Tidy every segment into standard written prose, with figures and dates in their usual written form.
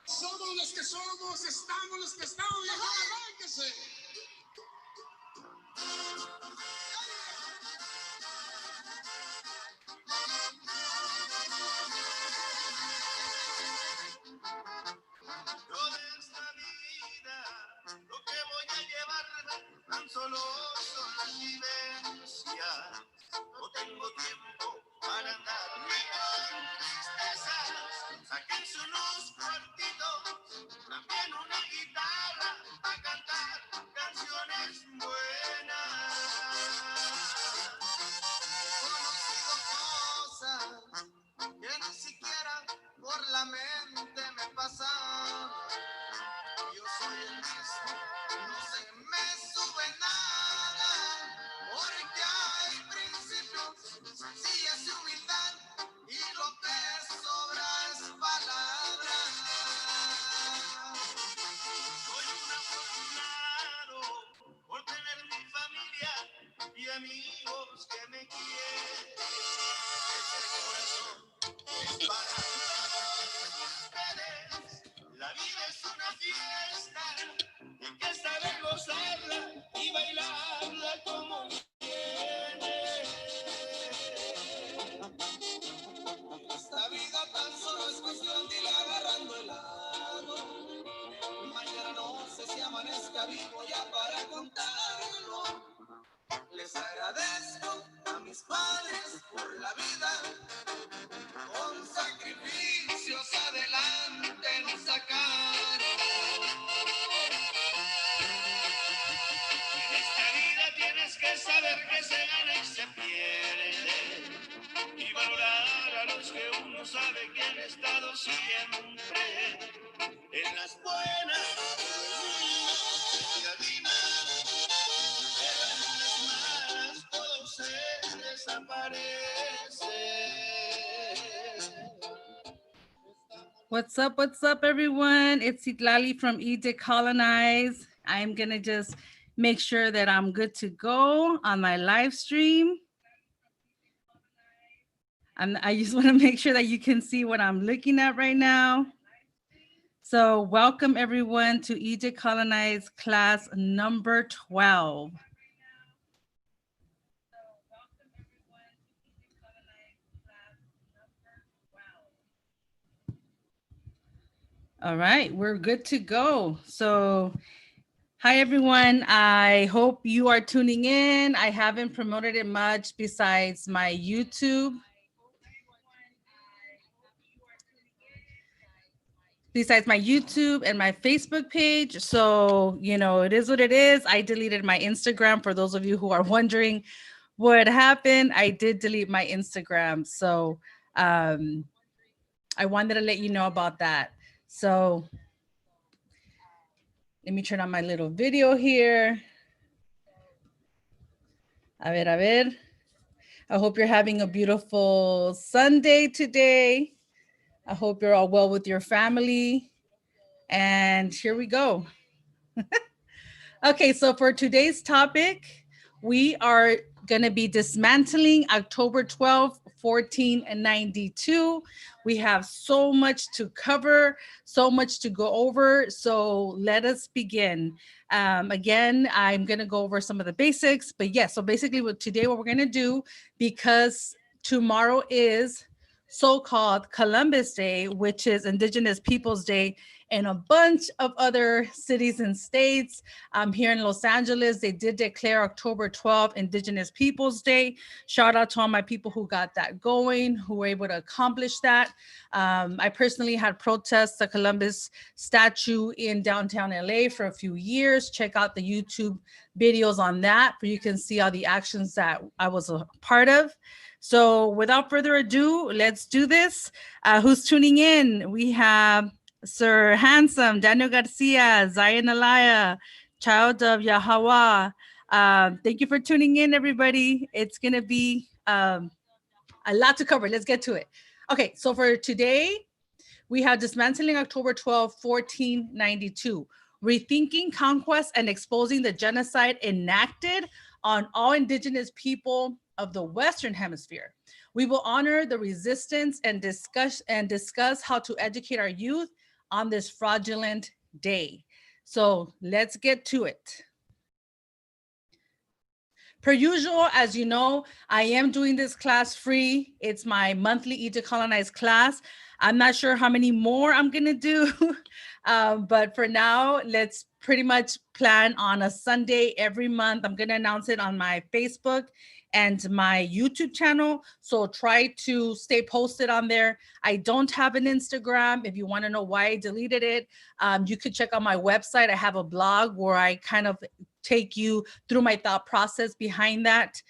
Somos los que somos, estamos los que estamos, y arránquese. Yo de esta vida, lo que voy a llevar tan solo son las vivencias. No tengo tiempo para andar con tristezas. Sáquense unos cuartitos, también una guitarra a cantar canciones buenas. Conocido cosas que ni siquiera por la mente me pasan. Yo soy el mismo, no se me sube nada, porque hay principios, sencillas y humildad, y lo que sobra es palabra. Soy un afortunado por tener mi familia y amigos que me quieren. Ese corazón es para ustedes. La vida es una fiesta y que saber gozarla y bailarla como viene. Esta vida tan solo es cuestión de ir agarrando el lado. Mañana no sé si amanezca vivo ya para contarlo. Les agradezco a mis padres por la vida. Con sacrificios adelante nos sacaron. En esta vida tienes que saber que se gana y se pierde, y valorar a los que uno sabe que han estado siempre en las buenas y adivinas, pero en las malas todo se desaparece. What's up, everyone? It's Citlalli from E-Decolonize. I'm going to just make sure that I'm good to go on my live stream. I just want to make sure that you can see what I'm looking at right now. So welcome, everyone, to E-Decolonize class number 12. All right, we're good to go. So, hi everyone. I hope you are tuning in. I haven't promoted it much besides my YouTube. And my Facebook page. So, you know, it is what it is. I deleted my Instagram. For those of you who are wondering what happened, I did delete my Instagram. So I wanted to let you know about that. So let me turn on my little video here. A ver. I hope you're having a beautiful Sunday today. I hope you're all well with your family. And here we go. Okay, so for today's topic, we are going to be dismantling October 12th, 1492. We have so much to cover, so much to go over. So let us begin. Again, I'm going to go over some of the basics, but yes, so basically today what we're going to do, because tomorrow is so-called Columbus Day, which is Indigenous Peoples Day, and a bunch of other cities and states. Here in Los Angeles, they did declare October 12th Indigenous Peoples Day. Shout out to all my people who got that going, who were able to accomplish that. I personally had protests the Columbus statue in downtown LA for a few years. Check out the YouTube videos on that, where you can see all the actions that I was a part of. So without further ado, let's do this. Who's tuning in? We have Sir Handsome, Daniel Garcia, Zion Alaya, Child of Yahweh. Thank you for tuning in, everybody. It's going to be a lot to cover. Let's get to it. Okay, so for today, we have dismantling October 12, 1492, rethinking, conquest, and exposing the genocide enacted on all indigenous people of the Western Hemisphere. We will honor the resistance and discuss how to educate our youth on this fraudulent day. So let's get to it. Per usual, as you know, I am doing this class free. It's my monthly E-Decolonize class. I'm not sure how many more I'm gonna do, but for now, let's pretty much plan on a Sunday every month. I'm gonna announce it on my Facebook and my YouTube channel. So try to stay posted on there. I don't have an Instagram. If you wanna know why I deleted it, you could check out my website. I have a blog where I kind of take you through my thought process behind that.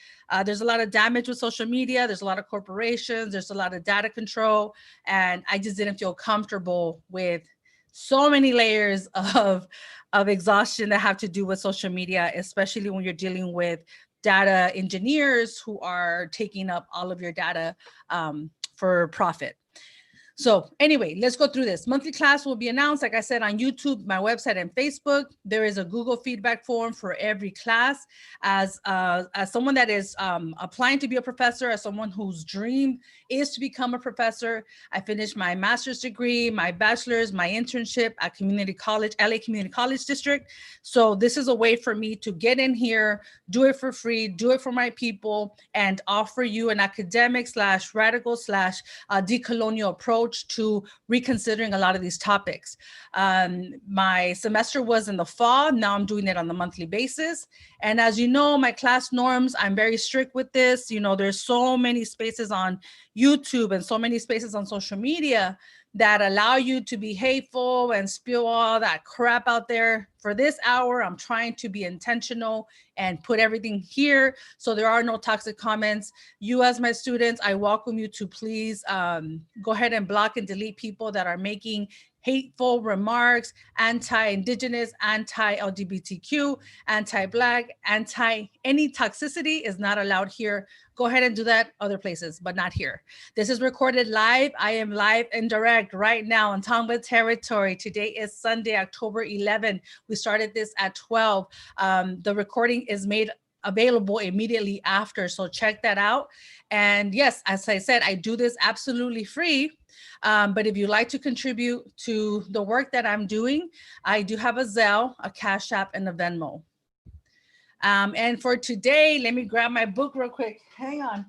There's a lot of damage with social media. There's a lot of corporations. There's a lot of data control. And I just didn't feel comfortable with so many layers of exhaustion that have to do with social media, especially when you're dealing with data engineers who are taking up all of your data for profit. So anyway, let's go through this. Monthly class will be announced, like I said, on YouTube, my website, and Facebook. There is a Google feedback form for every class. As someone that is applying to be a professor, as someone whose dream is to become a professor, I finished my master's degree, my bachelor's, my internship at Community College, LA Community College District. So this is a way for me to get in here, do it for free, do it for my people, and offer you an academic / radical / decolonial approach to reconsidering a lot of these topics. My semester was in the fall. Now I'm doing it on a monthly basis. And as you know, my class norms, I'm very strict with this. You know, there's so many spaces on YouTube and so many spaces on social media that allow you to be hateful and spew all that crap out there. For this hour, I'm trying to be intentional and put everything here so there are no toxic comments. You as my students, I welcome you to please go ahead and block and delete people that are making hateful remarks, anti-indigenous, anti-LGBTQ, anti-Black, any toxicity is not allowed here. Go ahead and do that other places, but not here. This is recorded live. I am live and direct right now on Tonga territory. Today is Sunday, October 11. We started this at 12. The recording is made available immediately after, so check that out. And yes, as I said, I do this absolutely free. But if you'd like to contribute to the work that I'm doing, I do have a Zelle, a Cash App, and a Venmo. And for today, let me grab my book real quick. Hang on.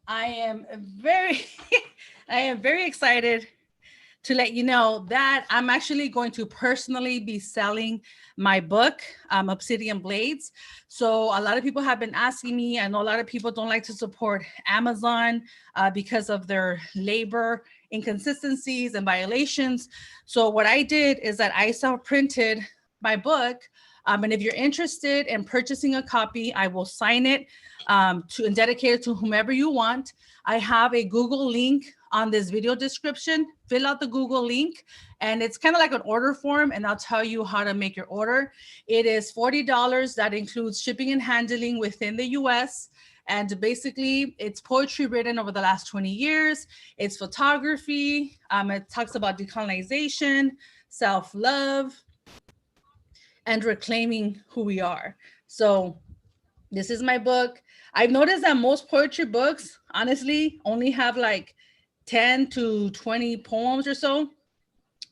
I am very excited to let you know that I'm actually going to personally be selling my book, Obsidian Blades. So a lot of people have been asking me. I know a lot of people don't like to support Amazon because of their labor inconsistencies and violations. So what I did is that I self-printed my book. And if you're interested in purchasing a copy, I will sign it and dedicate it to whomever you want. I have a Google link on this video description. Fill out the Google link, and it's kind of like an order form, and I'll tell you how to make your order. It is $40. That includes shipping and handling within the US. And basically, it's poetry written over the last 20 years. It's photography. It talks about decolonization, self-love, and reclaiming who we are. So this is my book. I've noticed that most poetry books, honestly, only have like 10 to 20 poems or so.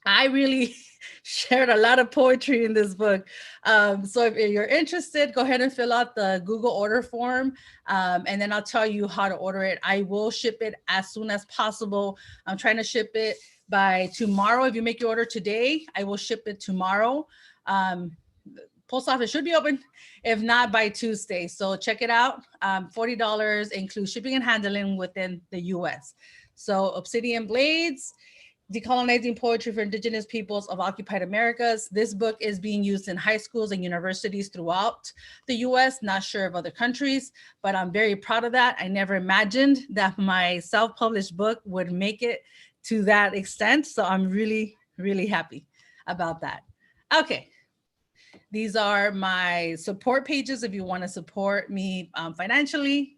I really shared a lot of poetry in this book. So if you're interested, go ahead and fill out the Google order form, and then I'll tell you how to order it. I will ship it as soon as possible. I'm trying to ship it by tomorrow. If you make your order today, I will ship it tomorrow. Post office should be open, if not by Tuesday. So check it out. $40 includes shipping and handling within the US. So Obsidian Blades, Decolonizing Poetry for Indigenous Peoples of Occupied Americas. This book is being used in high schools and universities throughout the US, not sure of other countries, but I'm very proud of that. I never imagined that my self-published book would make it to that extent. So I'm really, really happy about that. Okay. These are my support pages if you want to support me financially.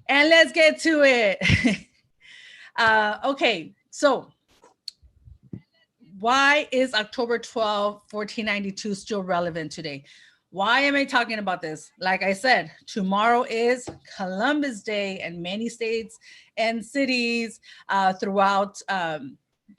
And let's get to it. Okay, so why is October 12, 1492 still relevant today? Why am I talking about this? Like I said, tomorrow is Columbus Day, and many states and cities throughout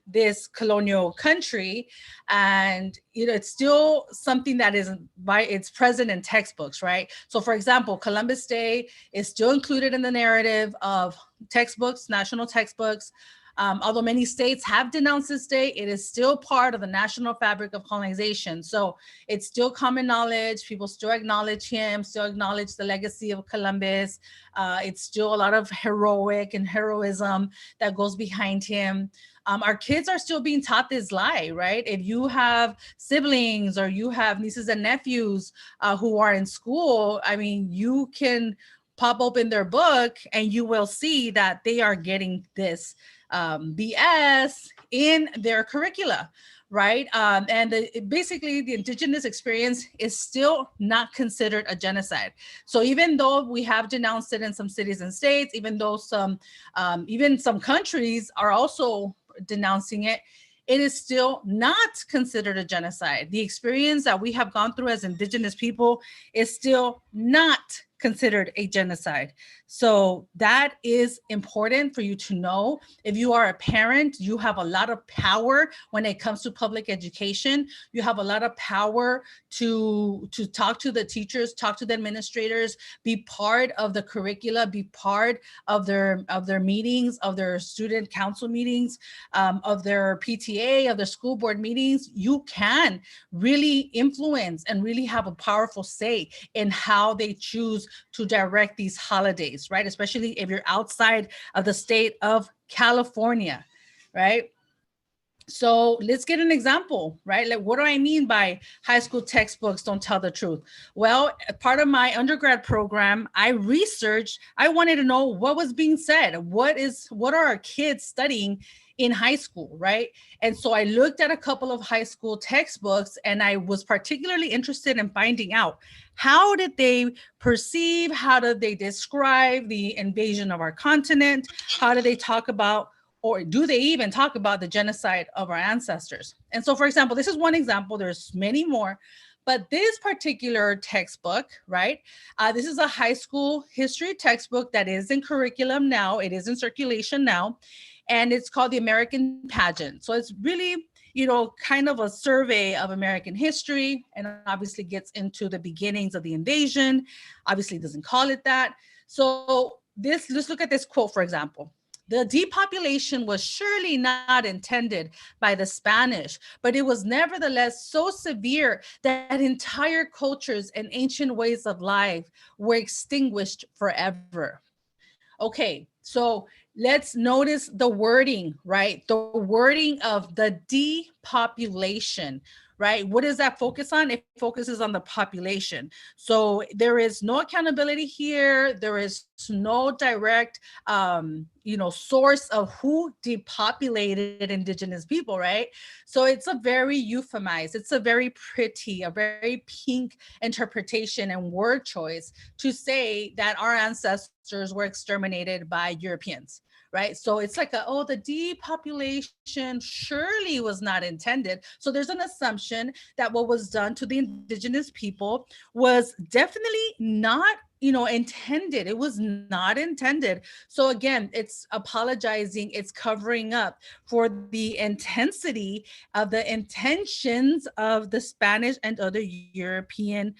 this colonial country, and it's still something that is it's present in textbooks, right? So for example, Columbus Day is still included in the narrative of textbooks, national textbooks. Although many states have denounced this day, it is still part of the national fabric of colonization. So it's still common knowledge. People still acknowledge him, still acknowledge the legacy of Columbus. It's still a lot of heroic and heroism that goes behind him. Our kids are still being taught this lie, right? If you have siblings or you have nieces and nephews who are in school, I mean, you can pop open their book and you will see that they are getting this BS in their curricula, right? And basically the indigenous experience is still not considered a genocide. So even though we have denounced it in some cities and states, even though even some countries are also denouncing it, it is still not considered a genocide. The experience that we have gone through as indigenous people is still not considered a genocide. So that is important for you to know. If you are a parent, you have a lot of power when it comes to public education. You have a lot of power to talk to the teachers, talk to the administrators, be part of the curricula, be part of their meetings, of their student council meetings, of their PTA, of their school board meetings. You can really influence and really have a powerful say in how they choose to direct these holidays, right? Especially if you're outside of the state of California, right? So let's get an example, right? Like, what do I mean by high school textbooks don't tell the truth? Well, part of my undergrad program, I wanted to know what was being said. What are our kids studying in high school, right? And so I looked at a couple of high school textbooks, and I was particularly interested in finding out, how did they perceive, how did they describe the invasion of our continent? How did they talk about, or do they even talk about, the genocide of our ancestors? And so, for example, this is one example. There's many more, but this particular textbook, right? This is a high school history textbook that is in curriculum now. It is in circulation now, and it's called the American Pageant. So it's really, kind of a survey of American history, and obviously gets into the beginnings of the invasion. Obviously doesn't call it that. So let's look at this quote, for example. The depopulation was surely not intended by the Spanish, but it was nevertheless so severe that entire cultures and ancient ways of life were extinguished forever. Okay, so let's notice the wording, right? The wording of the depopulation, right? What does that focus on? It focuses on the population. So there is no accountability here. There is no direct, source of who depopulated indigenous people, right? So it's a very euphemized, it's a very pretty, a very pink interpretation and word choice to say that our ancestors were exterminated by Europeans, right? So it's like, the depopulation surely was not intended. So there's an assumption that what was done to the indigenous people was definitely not intended. It was not intended. So again, it's apologizing, it's covering up for the intensity of the intentions of the Spanish and other European,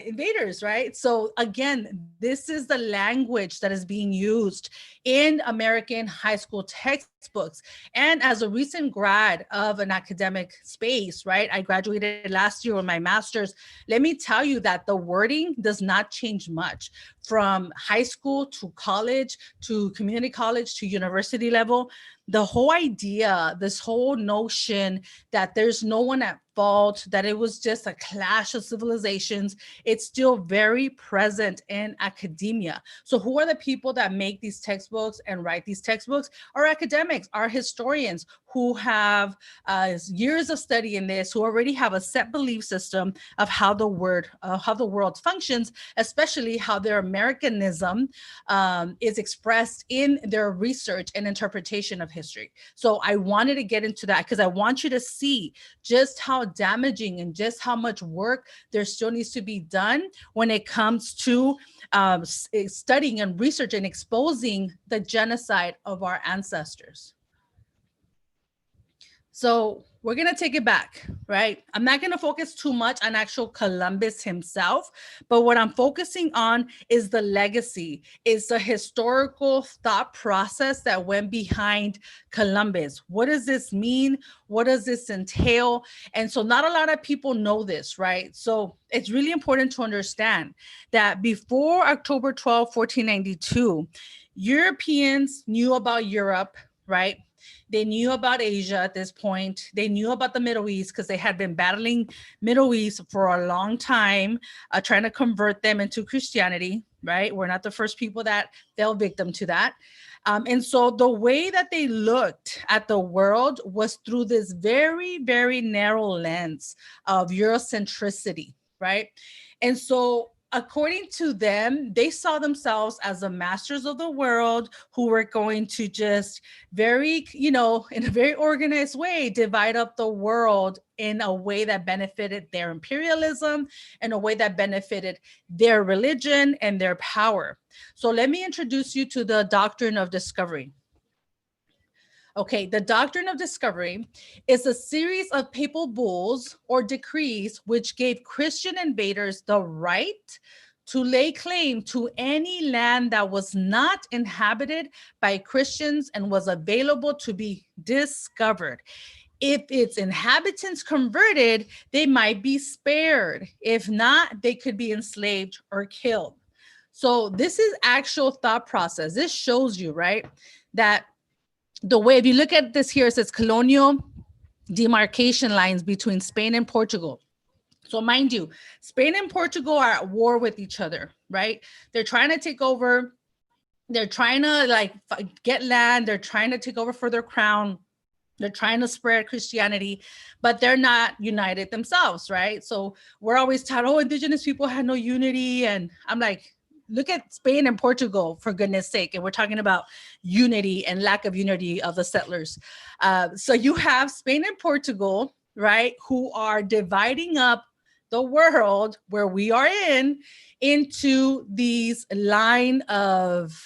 invaders, right? So again, this is the language that is being used in American high school textbooks. And as a recent grad of an academic space, right? I graduated last year with my master's. Let me tell you that the wording does not change much from high school to college to community college to university level. The whole idea, this whole notion that there's no one at fault, that it was just a clash of civilizations, it's still very present in academia. So who are the people that make these textbooks and write these textbooks? Are academics, are historians who have years of study in this, who already have a set belief system of how the world functions, especially how their Americanism is expressed in their research and interpretation of history. So I wanted to get into that because I want you to see just how how damaging and just how much work there still needs to be done when it comes to studying and research and exposing the genocide of our ancestors. So we're going to take it back, right? I'm not going to focus too much on actual Columbus himself, but what I'm focusing on is the legacy, is the historical thought process that went behind Columbus. What does this mean? What does this entail? And so not a lot of people know this, right? So it's really important to understand that before October 12, 1492, Europeans knew about Europe, right? They knew about Asia at this point. They knew about the Middle East because they had been battling Middle East for a long time, trying to convert them into Christianity, right? We're not the first people that fell victim to that. And so the way that they looked at the world was through this very, very narrow lens of Eurocentricity, right? And so according to them, they saw themselves as the masters of the world who were going to just very, in a very organized way, divide up the world in a way that benefited their imperialism, in a way that benefited their religion and their power. So let me introduce you to the doctrine of discovery. Okay, the doctrine of discovery is a series of papal bulls or decrees which gave Christian invaders the right to lay claim to any land that was not inhabited by Christians and was available to be discovered. If its inhabitants converted, they might be spared. If not, they could be enslaved or killed. So this is actual thought process. This shows you, right, that the way, if you look at this here, it says colonial demarcation lines between Spain and Portugal. So mind you, Spain and Portugal are at war with each other, right? They're trying to take over. They're trying to get land. They're trying to take over for their crown. They're trying to spread Christianity, but they're not united themselves, right? So we're always taught, oh, indigenous people had no unity. And I'm like, look at Spain and Portugal, for goodness sake. And we're talking about unity and lack of unity of the settlers. So you have Spain and Portugal, right, who are dividing up the world where we are into these line of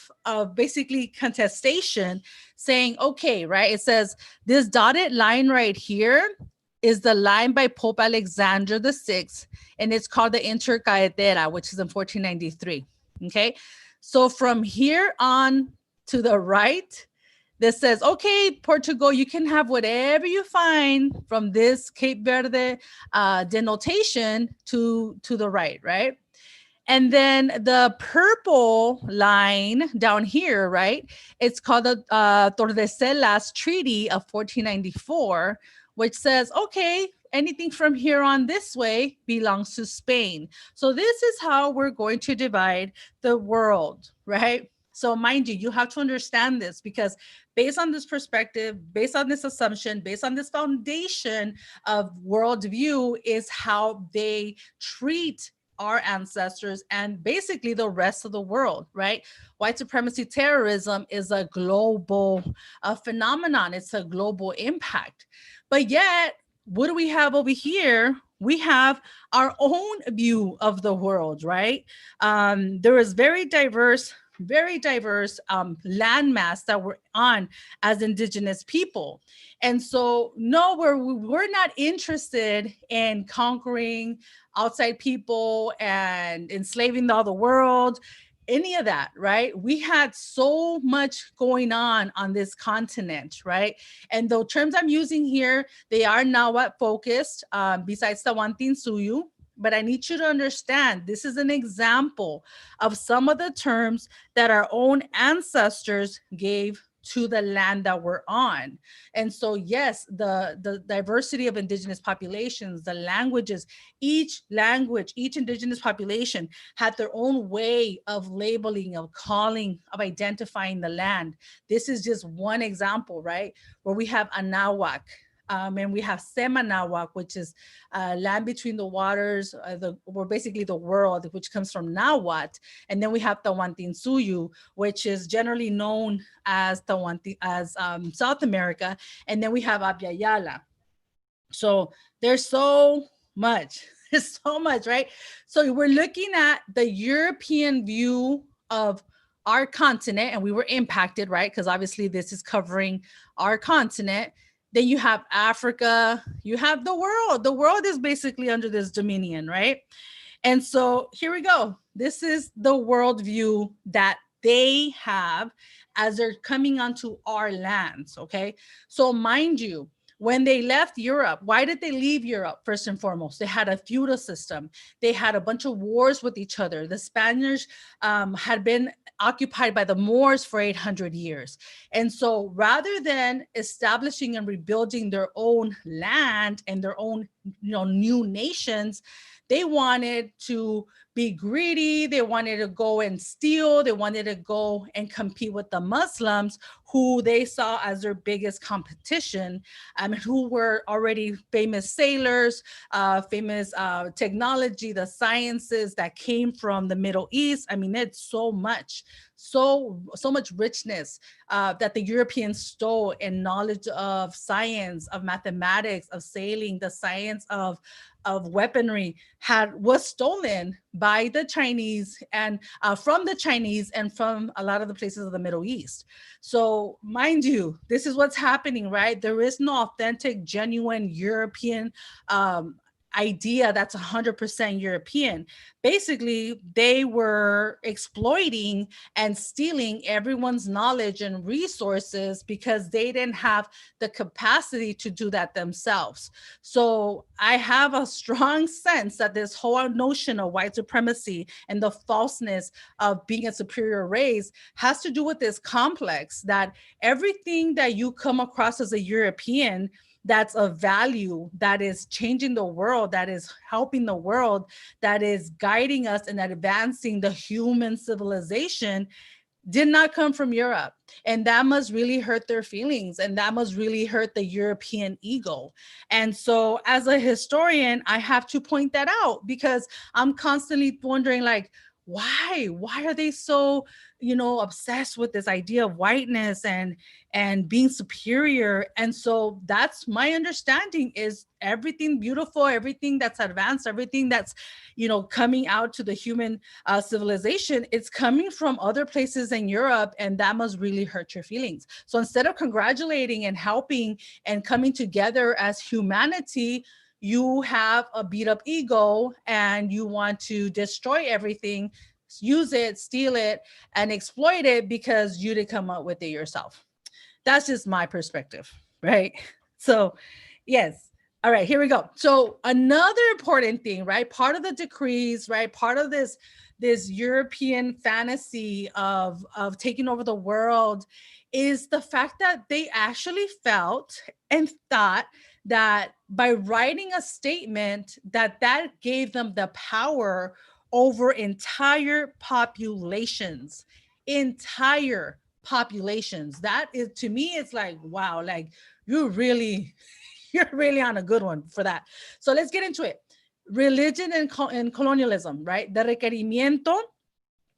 basically contestation, saying, okay, right, it says this dotted line right here is the line by Pope Alexander VI, and it's called the Intercaetera, which is in 1493. Okay, so from here on to the right, this says, okay, Portugal, you can have whatever you find from this Cape Verde denotation to the right, right? And then the purple line down here, right? It's called the Tordesillas Treaty of 1494, which says, okay, anything from here on this way belongs to Spain. So this is how we're going to divide the world, right? So mind you, you have to understand this, because based on this perspective, based on this assumption, based on this foundation of worldview is how they treat our ancestors and basically the rest of the world, right? White supremacy terrorism is a global phenomenon. It's a global impact. But yet, what do we have over here? We have our own view of the world, right? There is very diverse landmass that we're on as indigenous people. And so, no, we're not interested in conquering outside people and enslaving all the world, any of that, right? We had so much going on this continent, right? And the terms I'm using here, they are Nahuatl focused, besides Tawantinsuyu. But I need you to understand, this is an example of some of the terms that our own ancestors gave to the land that we're on. And so, yes, the diversity of indigenous populations, the languages, each indigenous population had their own way of labeling, of calling, of identifying the land. This is just one example, right? Where we have Anahuac, and we have Semanahuac, which is land between the waters, or basically the world, which comes from Nahuatl. And then we have Tawantinsuyu, which is generally known as South America. And then we have Abya Yala. So there's so much, there's so much, right? So we're looking at the European view of our continent, and we were impacted, right? Because obviously this is covering our continent. Then you have Africa, you have the world. The world is basically under this dominion, right? And so here we go. This is the worldview that they have as they're coming onto our lands. Okay. So, mind you, when they left Europe, why did they leave Europe? First and foremost, they had a feudal system. They had a bunch of wars with each other. The Spaniards had been occupied by the Moors for 800 years. And so rather than establishing and rebuilding their own land and their own, new nations, they wanted to be greedy. They wanted to go and steal. They wanted to go and compete with the Muslims, who they saw as their biggest competition, who were already famous sailors, famous technology, the sciences that came from the Middle East. I mean, it's so much, so much richness that the Europeans stole in knowledge of science, of mathematics, of sailing, the science of weaponry was stolen by the Chinese and from the Chinese and from a lot of the places of the Middle East. So mind you, this is what's happening, right? There is no authentic, genuine European idea that's 100% European. Basically, they were exploiting and stealing everyone's knowledge and resources because they didn't have the capacity to do that themselves. So I have a strong sense that this whole notion of white supremacy and the falseness of being a superior race has to do with this complex that everything that you come across as a European that's of value, that is changing the world, that is helping the world, that is guiding us and advancing the human civilization, did not come from Europe. And that must really hurt their feelings. And that must really hurt the European ego. And so as a historian, I have to point that out because I'm constantly wondering, like, why are they so, obsessed with this idea of whiteness and being superior? And so that's my understanding, is everything beautiful, everything that's advanced, everything that's, coming out to the human civilization, it's coming from other places in Europe, and that must really hurt your feelings. So instead of congratulating and helping and coming together as humanity, you have a beat up ego and you want to destroy everything, use it, steal it, and exploit it because you didn't come up with it yourself. That's just my perspective, right? So, yes. All right, here we go. So, another important thing, right? Part of the decrees, right? Part of this European fantasy of taking over the world is the fact that they actually felt and thought that by writing a statement that gave them the power over entire populations. That is, to me, it's like, wow, like you really you're really on a good one for that. So let's get into it. Religion and colonialism, right? The requerimiento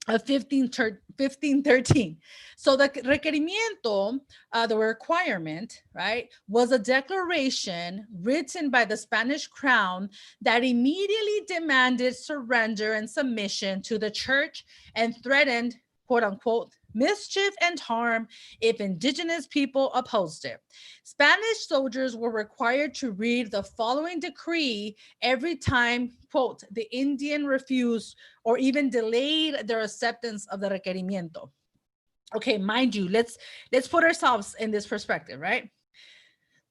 of 1513. So the requerimiento, the requirement, right, was a declaration written by the Spanish crown that immediately demanded surrender and submission to the church and threatened, quote unquote, mischief and harm if indigenous people opposed it. Spanish soldiers were required to read the following decree every time, quote, the Indian refused or even delayed their acceptance of the requerimiento. Okay, mind you, let's put ourselves in this perspective, right?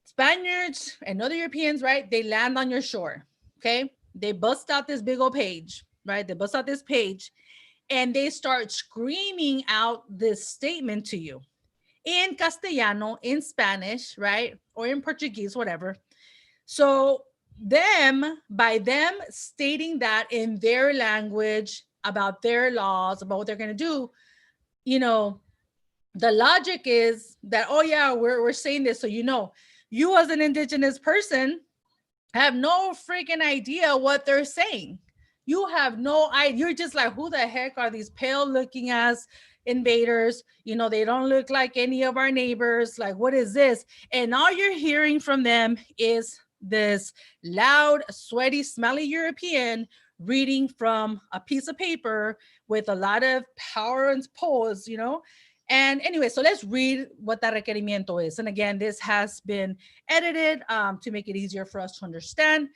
Spaniards and other Europeans, right? They land on your shore, okay? They bust out this big old page, right? They bust out this page and they start screaming out this statement to you in Castellano, in Spanish, right? Or in Portuguese, whatever. So by them stating that in their language about their laws, about what they're going to do, the logic is that, oh yeah, we're saying this. So, you as an indigenous person have no freaking idea what they're saying. You have no idea. You're just like, who the heck are these pale looking ass invaders? They don't look like any of our neighbors. Like, what is this? And all you're hearing from them is this loud, sweaty, smelly European reading from a piece of paper with a lot of power and pose, you know. And anyway, so let's read what that requerimiento is. And again, this has been edited to make it easier for us to understand.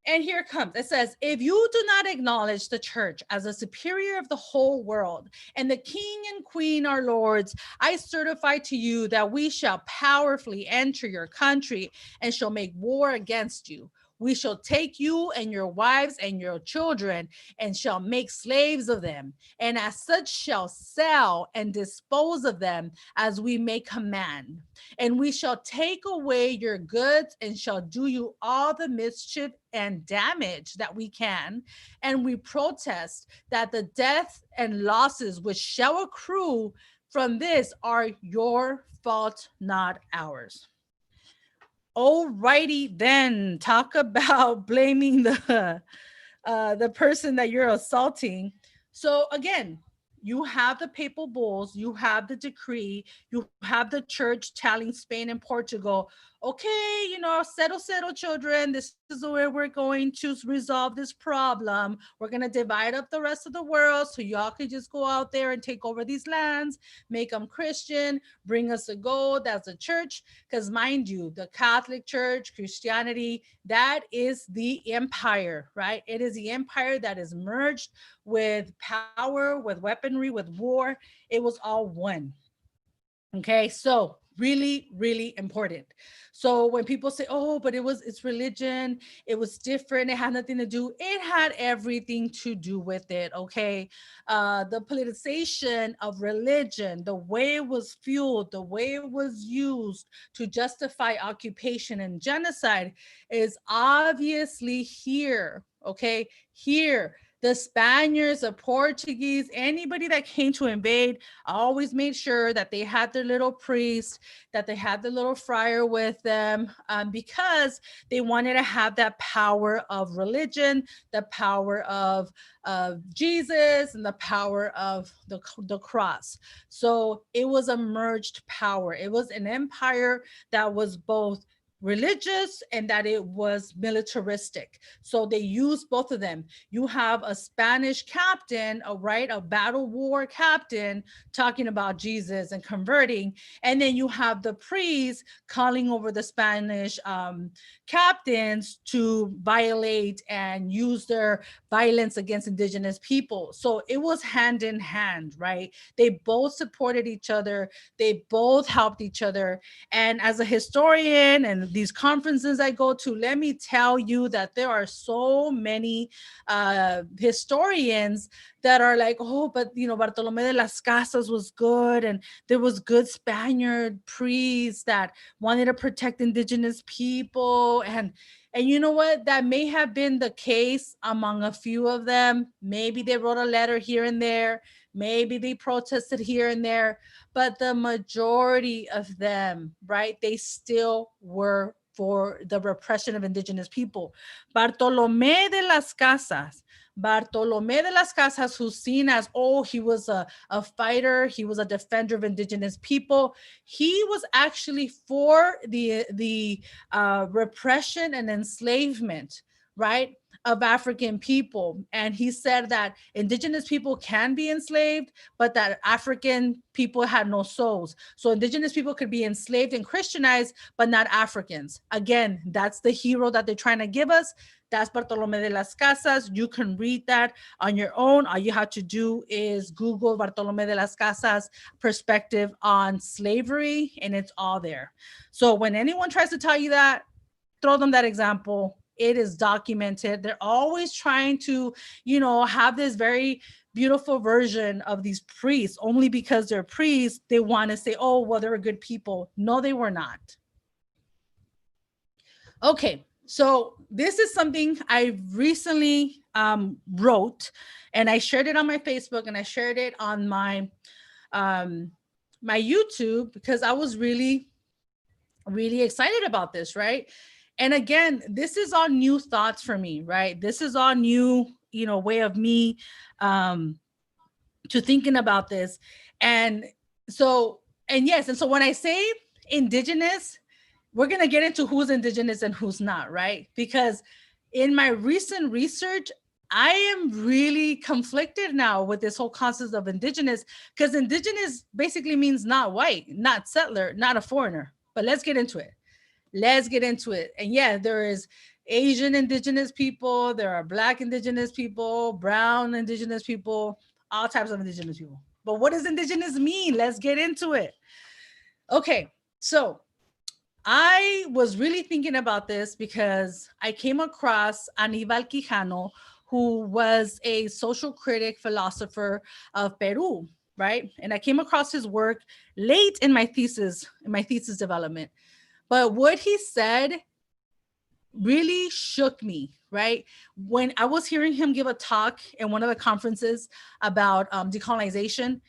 And here it comes. It says, if you do not acknowledge the church as a superior of the whole world and the king and queen our lords, I certify to you that we shall powerfully enter your country and shall make war against you. We shall take you and your wives and your children and shall make slaves of them, and as such shall sell and dispose of them as we may command. And we shall take away your goods and shall do you all the mischief and damage that we can. And we protest that the death and losses which shall accrue from this are your fault, not ours. Alrighty then, talk about blaming the person that you're assaulting. So again, you have the papal bulls, you have the decree, you have the church telling Spain and Portugal, okay, you know, settle, children. This is the way we're going to resolve this problem. We're going to divide up the rest of the world so y'all could just go out there and take over these lands, make them Christian, bring us the gold. That's the church. Because mind you, the Catholic Church, Christianity, that is the empire, right? It is the empire that is merged with power, with weaponry, with war. It was all one. Okay, so really, really important. So when people say, oh, but it's religion, it was different, it had nothing to do, it had everything to do with it. Okay, the politicization of religion, the way it was fueled, the way it was used to justify occupation and genocide is obviously here. Okay, here. The Spaniards, the Portuguese, anybody that came to invade always made sure that they had their little priest, that they had the little friar with them, because they wanted to have that power of religion, the power of Jesus, and the power of the cross. So it was a merged power. It was an empire that was both religious and that it was militaristic. So they used both of them. You have a Spanish captain, a battle war captain talking about Jesus and converting. And then you have the priests calling over the Spanish captains to violate and use their violence against indigenous people. So it was hand in hand, right? They both supported each other. They both helped each other. And as a historian and these conferences I go to, let me tell you that there are so many historians that are like, oh, but you know, Bartolome de las Casas was good, and there was good Spaniard priests that wanted to protect indigenous people, and you know what, that may have been the case among a few of them. Maybe they wrote a letter here and there, maybe they protested here and there, but the majority of them, right, they still were for the repression of indigenous people. Bartolome de las Casas, who's seen as, oh, he was a fighter, he was a defender of indigenous people. He was actually for the repression and enslavement, right, of African people. And he said that indigenous people can be enslaved, but that African people had no souls. So indigenous people could be enslaved and Christianized, but not Africans. Again, that's the hero that they're trying to give us. That's Bartolome de las Casas. You can read that on your own. All you have to do is Google Bartolome de las Casas perspective on slavery, and it's all there. So when anyone tries to tell you that, throw them that example. It is documented. They're always trying to, you know, have this very beautiful version of these priests. Only because they're priests, they want to say, oh, well, they were good people. No, they were not. Okay, so this is something I recently wrote, and I shared it on my Facebook, and I shared it on my my YouTube, because I was really, really excited about this, right? And again, this is all new thoughts for me, right? This is all new, you know, way of me to thinking about this. And so, and yes, and so when I say indigenous, we're going to get into who's indigenous and who's not, right? Because in my recent research, I am really conflicted now with this whole concept of indigenous, because indigenous basically means not white, not settler, not a foreigner. But let's get into it. Let's get into it. And yeah, there is Asian indigenous people, there are Black indigenous people, brown indigenous people, all types of indigenous people. But what does indigenous mean? Let's get into it. Okay, so I was really thinking about this because I came across Aníbal Quijano, who was a social critic philosopher of Peru, right? And I came across his work late in my thesis development. But what he said really shook me, right? When I was hearing him give a talk in one of the conferences about decolonization,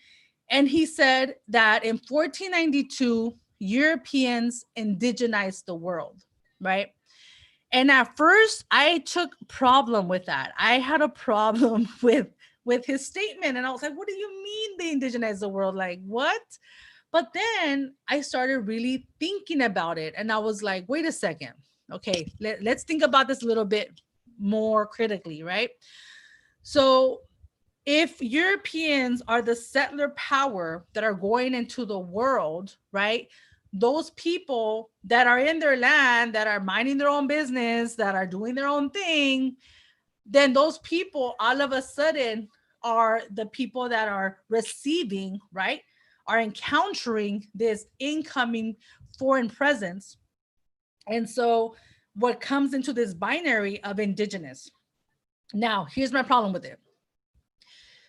and he said that in 1492, Europeans indigenized the world, right? And at first, I took problem with that. I had a problem with his statement, and I was like, "What do you mean they indigenized the world? Like what?" But then I started really thinking about it, and I was like, "Wait a second. Okay, let's think about this a little bit more critically, right?" So if Europeans are the settler power that are going into the world, right? Those people that are in their land, that are minding their own business, that are doing their own thing, then those people all of a sudden are the people that are receiving, right? Are encountering this incoming foreign presence. And so what comes into this binary of indigenous. Now, here's my problem with it.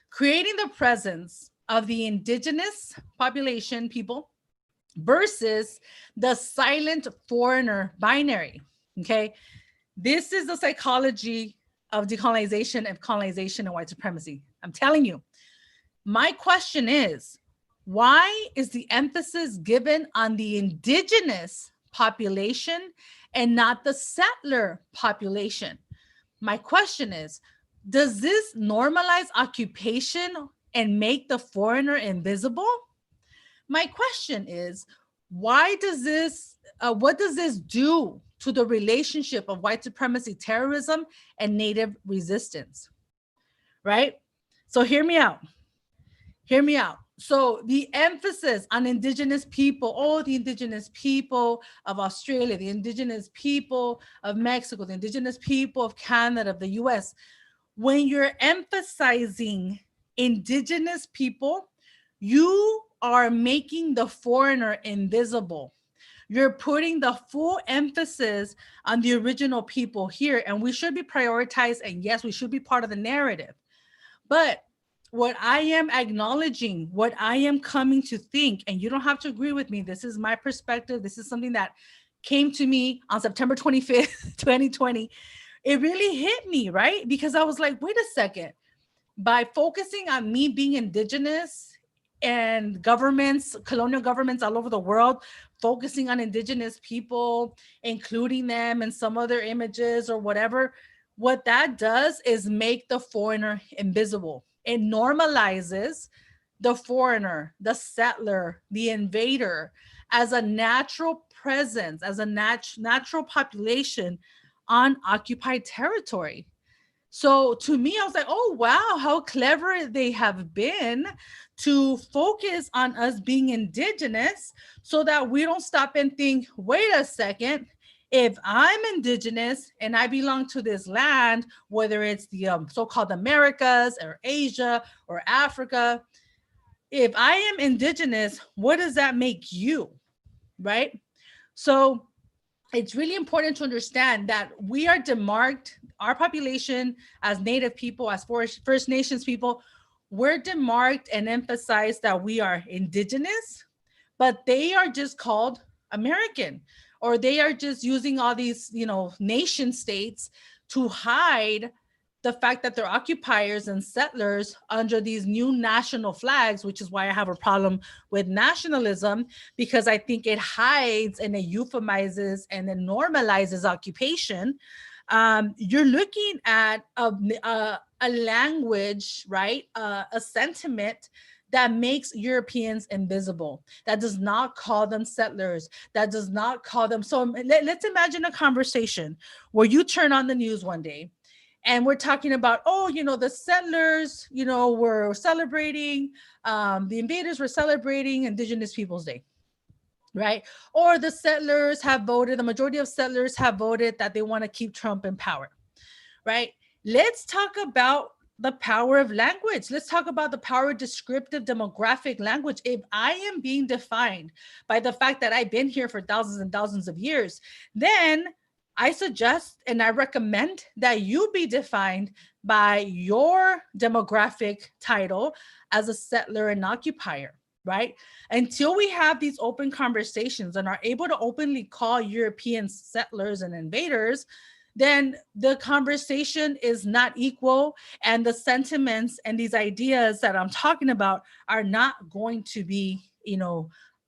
Creating the presence of the indigenous population people versus the silent foreigner binary. Okay. This is the psychology of decolonization and colonization and white supremacy. I'm telling you. My question is, why is the emphasis given on the indigenous population and not the settler population? My question is, does this normalize occupation and make the foreigner invisible? My question is, what does this do to the relationship of white supremacy terrorism and native resistance? Right? So hear me out. Hear me out. So the emphasis on indigenous people, the indigenous people of Australia, the indigenous people of Mexico, the indigenous people of Canada, of the US, when you're emphasizing indigenous people, you are making the foreigner invisible. You're putting the full emphasis on the original people here, and we should be prioritized, and yes, we should be part of the narrative. But what I am acknowledging, what I am coming to think, and you don't have to agree with me, this is my perspective, this is something that came to me on September 25th, 2020. It really hit me, right? Because I was like, wait a second. By focusing on me being indigenous and governments, colonial governments all over the world, focusing on indigenous people, including them in some other images or whatever, what that does is make the foreigner invisible. It normalizes the foreigner, the settler, the invader as a natural presence, as a natural population on occupied territory. So to me, I was like, oh, wow, how clever they have been to focus on us being indigenous so that we don't stop and think, wait a second, if I'm indigenous and I belong to this land, whether it's the so-called Americas or Asia or Africa, if I am indigenous, what does that make you, right? So it's really important to understand that we are demarked, our population as Native people, as First Nations people, we're demarked and emphasized that we are indigenous, but they are just called American, or they are just using all these, nation states to hide the fact that they're occupiers and settlers under these new national flags, which is why I have a problem with nationalism, because I think it hides and it euphemizes and it normalizes occupation. You're looking at a language, right? A sentiment that makes Europeans invisible, that does not call them settlers, that does not call them. So let's imagine a conversation where you turn on the news one day and we're talking about, oh, the settlers, were celebrating, the invaders were celebrating Indigenous Peoples Day, right? Or the settlers have voted, the majority of settlers have voted that they want to keep Trump in power, right? Let's talk about the power of language. Let's talk about the power of descriptive demographic language. If I am being defined by the fact that I've been here for thousands and thousands of years, then I suggest and I recommend that you be defined by your demographic title as a settler and occupier, right? Until we have these open conversations and are able to openly call Europeans settlers and invaders, then the conversation is not equal, and the sentiments and these ideas that I'm talking about are not going to be,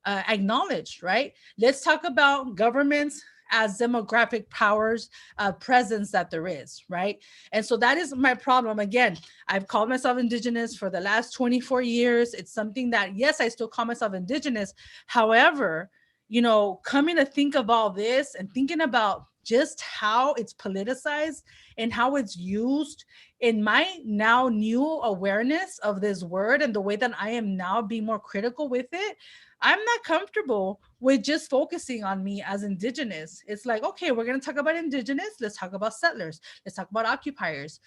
acknowledged, right? Let's talk about governments as demographic powers, presence that there is, right? And so that is my problem. Again, I've called myself Indigenous for the last 24 years. It's something that, yes, I still call myself Indigenous. However, coming to think of all this and thinking about just how it's politicized and how it's used in my now new awareness of this word and the way that I am now being more critical with it, I'm not comfortable with just focusing on me as Indigenous. It's like, okay, we're going to talk about Indigenous. Let's talk about settlers. Let's talk about occupiers.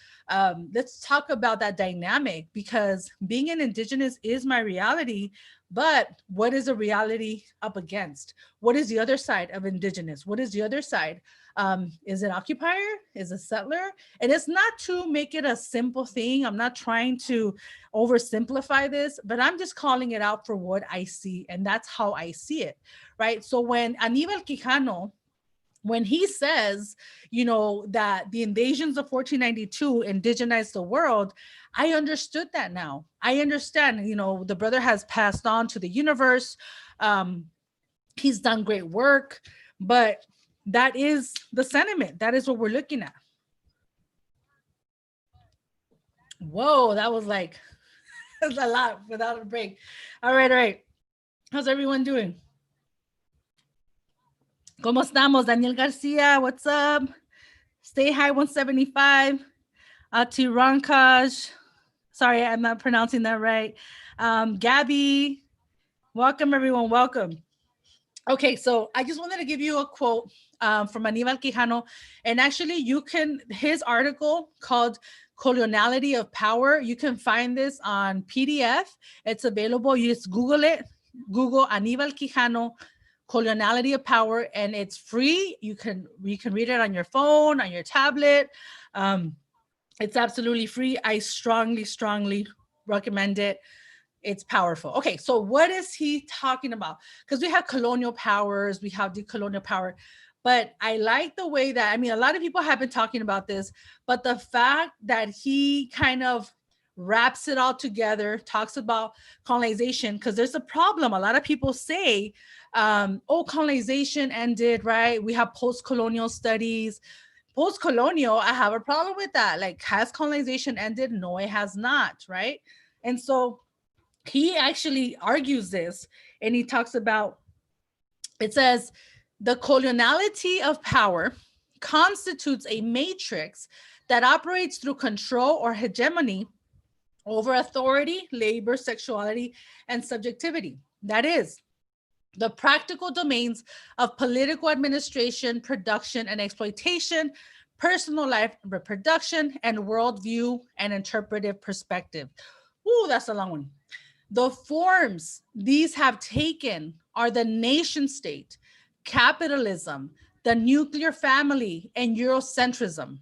Let's talk about that dynamic, because being an Indigenous is my reality. But what is a reality up against? What is the other side of Indigenous? What is the other side? Is it occupier? Is it settler? And it's not to make it a simple thing. I'm not trying to oversimplify this, but I'm just calling it out for what I see. And that's how I see it, right? So when Aníbal Quijano, when he says, that the invasions of 1492 indigenized the world, I understood that now. I understand, the brother has passed on to the universe. He's done great work, but that is the sentiment. That is what we're looking at. Whoa, that was like that's a lot without a break. All right. How's everyone doing? ¿Cómo estamos? Daniel Garcia, what's up? Stay High 175. To Rankaj. Sorry, I'm not pronouncing that right. Gabby, welcome everyone, welcome. Okay, so I just wanted to give you a quote from Aníbal Quijano, and actually his article called Coloniality of Power, you can find this on PDF. It's available. You just Google it. Google Aníbal Quijano, Coloniality of Power, and it's free. You can read it on your phone, on your tablet. It's absolutely free. I strongly recommend it. It's powerful. Okay, so what is he talking about? Because we have colonial powers, we have decolonial power, but I like the way that, a lot of people have been talking about this, but the fact that he kind of wraps it all together, talks about colonization, because there's a problem. A lot of people say, colonization ended, right? We have post-colonial studies. Post-colonial, I have a problem with that. Like, has colonization ended? No, it has not, right? And so he actually argues this, and he talks about, it says, the coloniality of power constitutes a matrix that operates through control or hegemony over authority, labor, sexuality, and subjectivity. That is, the practical domains of political administration, production, and exploitation, personal life, reproduction, and worldview and interpretive perspective. Ooh, that's a long one. The forms these have taken are the nation state, capitalism, the nuclear family, and Eurocentrism.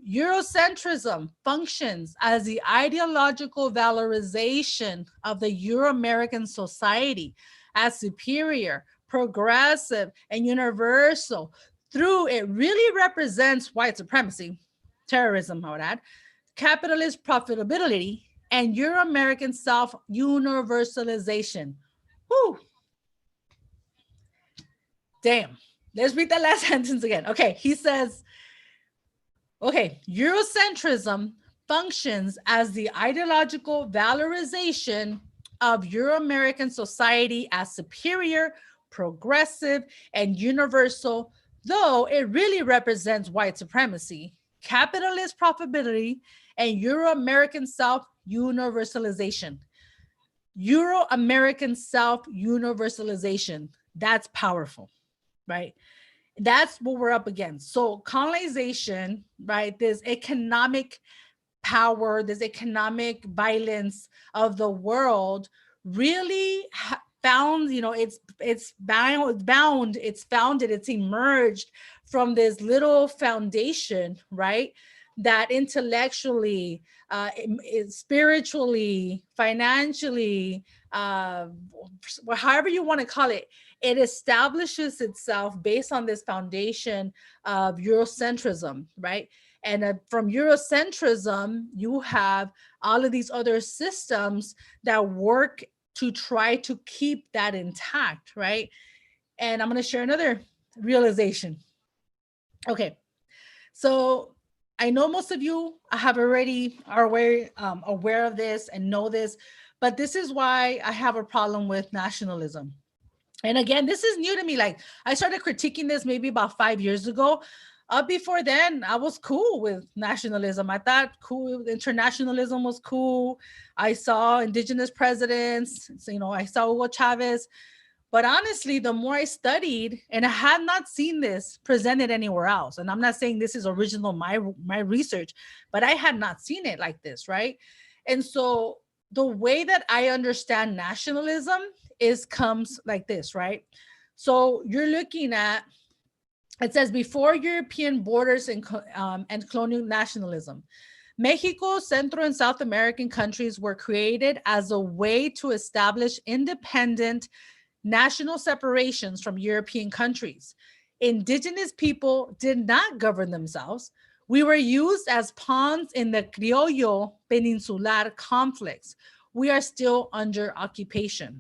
Eurocentrism functions as the ideological valorization of the Euro-American society as superior, progressive, and universal. Through it really represents white supremacy, terrorism, I would add, capitalist profitability, and Euro-American self-universalization. Whew. Damn. Let's read that last sentence again. Okay, he says, Eurocentrism functions as the ideological valorization of Euro-American society as superior, progressive, and universal, though it really represents white supremacy, capitalist profitability, and Euro-American self-universalization. Euro-American self-universalization. That's powerful, right? That's what we're up against. So colonization, right? This economic power, this economic violence of the world really found, it's founded, it's emerged from this little foundation, right? That intellectually, spiritually, financially, however you want to call it, it establishes itself based on this foundation of Eurocentrism, right? And from Eurocentrism, you have all of these other systems that work to try to keep that intact, right? And I'm going to share another realization. Okay, so I know most of you have already are aware of this and know this, but this is why I have a problem with nationalism. And again, this is new to me. Like, I started critiquing this maybe about 5 years ago. Before then, I was cool with nationalism. I thought internationalism was cool. I saw indigenous presidents. So, I saw Hugo Chavez. But honestly, the more I studied, and I had not seen this presented anywhere else, and I'm not saying this is original, my research, but I had not seen it like this, right? And so the way that I understand nationalism comes like this, right? So you're looking at, it says, before European borders and colonial nationalism, Mexico, Central and South American countries were created as a way to establish independent national separations from European countries. Indigenous people did not govern themselves. We were used as pawns in the Criollo Peninsular conflicts. We are still under occupation.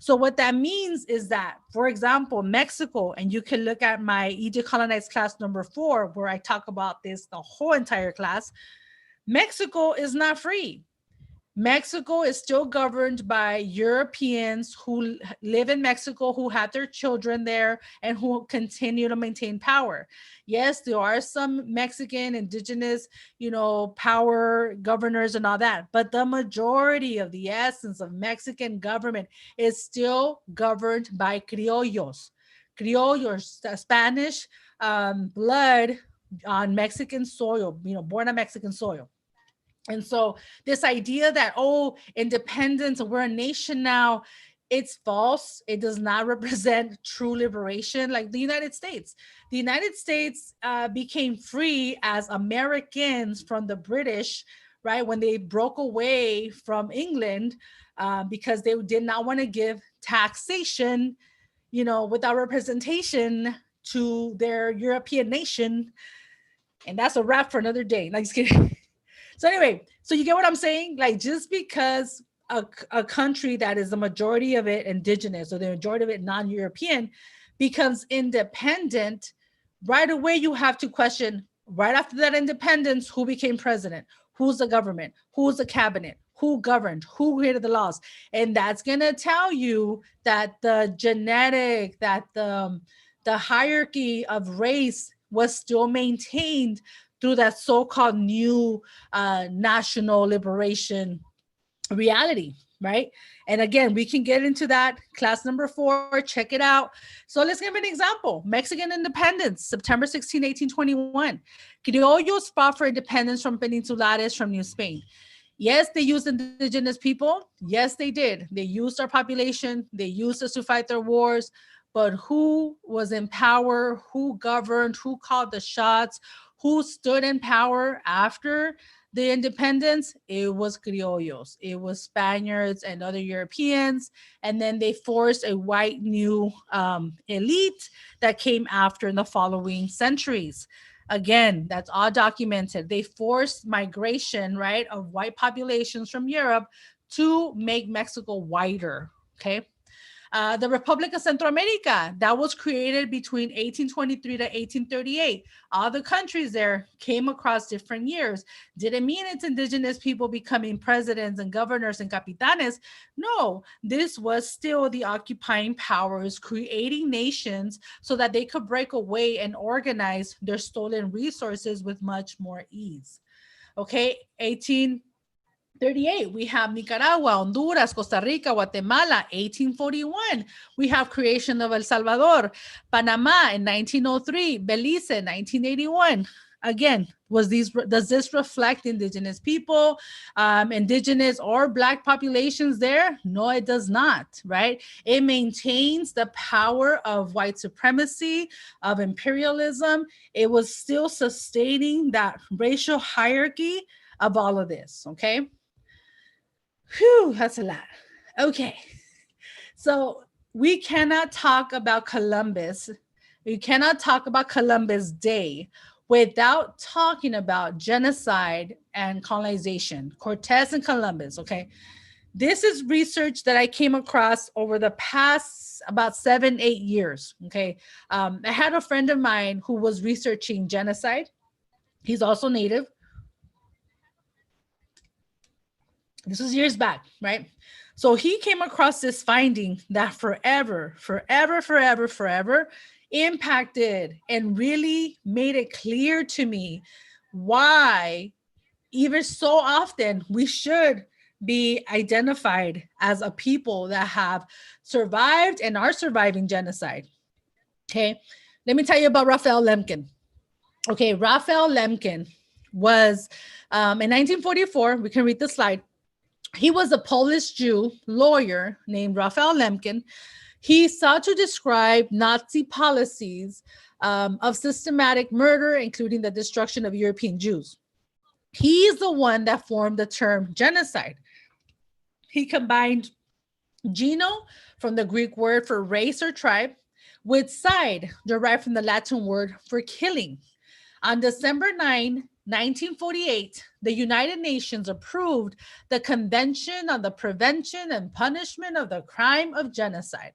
So what that means is that, for example, Mexico, and you can look at my E-Decolonize class number 4, where I talk about this, the whole entire class, Mexico is not free. Mexico is still governed by Europeans who live in Mexico, who have their children there, and who continue to maintain power. Yes, there are some Mexican indigenous, power governors and all that, but the majority of the essence of Mexican government is still governed by criollos. Criollos, Spanish blood on Mexican soil, born on Mexican soil. And so this idea that, independence, we're a nation now, it's false. It does not represent true liberation like the United States. The United States became free as Americans from the British, right? When they broke away from England because they did not want to give taxation, without representation to their European nation. And that's a wrap for another day. Like, just kidding. So anyway, so you get what I'm saying? Like, just because a country that is the majority of it indigenous or the majority of it non-European becomes independent, right away you have to question, right after that independence, who became president? Who's the government? Who's the cabinet? Who governed? Who created the laws? And that's going to tell you that the genetic, that the hierarchy of race was still maintained through that so-called new national liberation reality, right? And again, we can get into that class number 4, check it out. So let's give an example. Mexican independence, September 16, 1821. Criollos fought for independence from Peninsulares from New Spain. Yes, they used indigenous people. Yes, they did. They used our population. They used us to fight their wars. But who was in power? Who governed? Who called the shots? Who stood in power after the independence? It was criollos. It was Spaniards and other Europeans. And then they forced a white new elite that came after in the following centuries. Again, that's all documented. They forced migration, right, of white populations from Europe to make Mexico whiter, okay? The Republic of Central America, that was created between 1823 to 1838. All the countries there came across different years. Didn't mean it's indigenous people becoming presidents and governors and capitanes. No, this was still the occupying powers creating nations so that they could break away and organize their stolen resources with much more ease. Okay, 1838, we have Nicaragua, Honduras, Costa Rica, Guatemala. 1841, we have creation of El Salvador. Panama in 1903, Belize in 1981. Again, does this reflect indigenous people, indigenous or Black populations there? No, it does not, right? It maintains the power of white supremacy, of imperialism. It was still sustaining that racial hierarchy of all of this, okay? Whew, that's a lot. Okay. So we cannot talk about Columbus. We cannot talk about Columbus Day without talking about genocide and colonization, Cortez and Columbus, okay? This is research that I came across over the past about 7-8 years, okay? I had a friend of mine who was researching genocide. He's also Native. This was years back, right? So he came across this finding that forever impacted and really made it clear to me why even so often we should be identified as a people that have survived and are surviving genocide. Okay, let me tell you about Raphael Lemkin. Okay, Raphael Lemkin was in 1944, we can read the slide. He was a Polish Jew lawyer named Raphael Lemkin. He sought to describe Nazi policies of systematic murder, including the destruction of European Jews. He is the one that formed the term genocide. He combined geno, from the Greek word for race or tribe, with cide, derived from the Latin word for killing. On December 9, 1948, the United Nations approved the Convention on the Prevention and Punishment of the Crime of Genocide.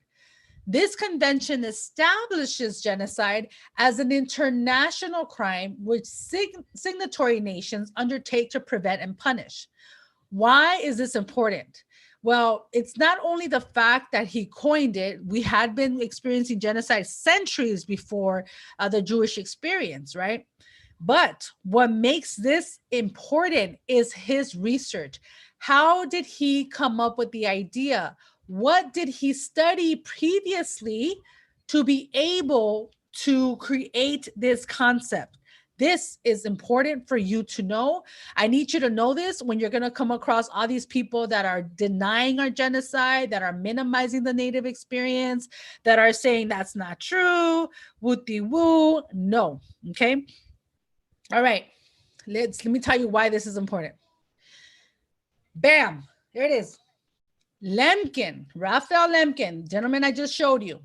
This convention establishes genocide as an international crime which signatory nations undertake to prevent and punish. Why is this important? Well, it's not only the fact that he coined it. We had been experiencing genocide centuries before the Jewish experience, right? But what makes this important is his research. How did he come up with the idea? What did he study previously to be able to create this concept? This is important for you to know. I need you to know this when you're going to come across all these people that are denying our genocide, that are minimizing the Native experience, that are saying that's not true, woo-de-woo. No, okay? All right, let me tell you why this is important. Bam, there it is. Lemkin, Raphael Lemkin, gentleman I just showed you.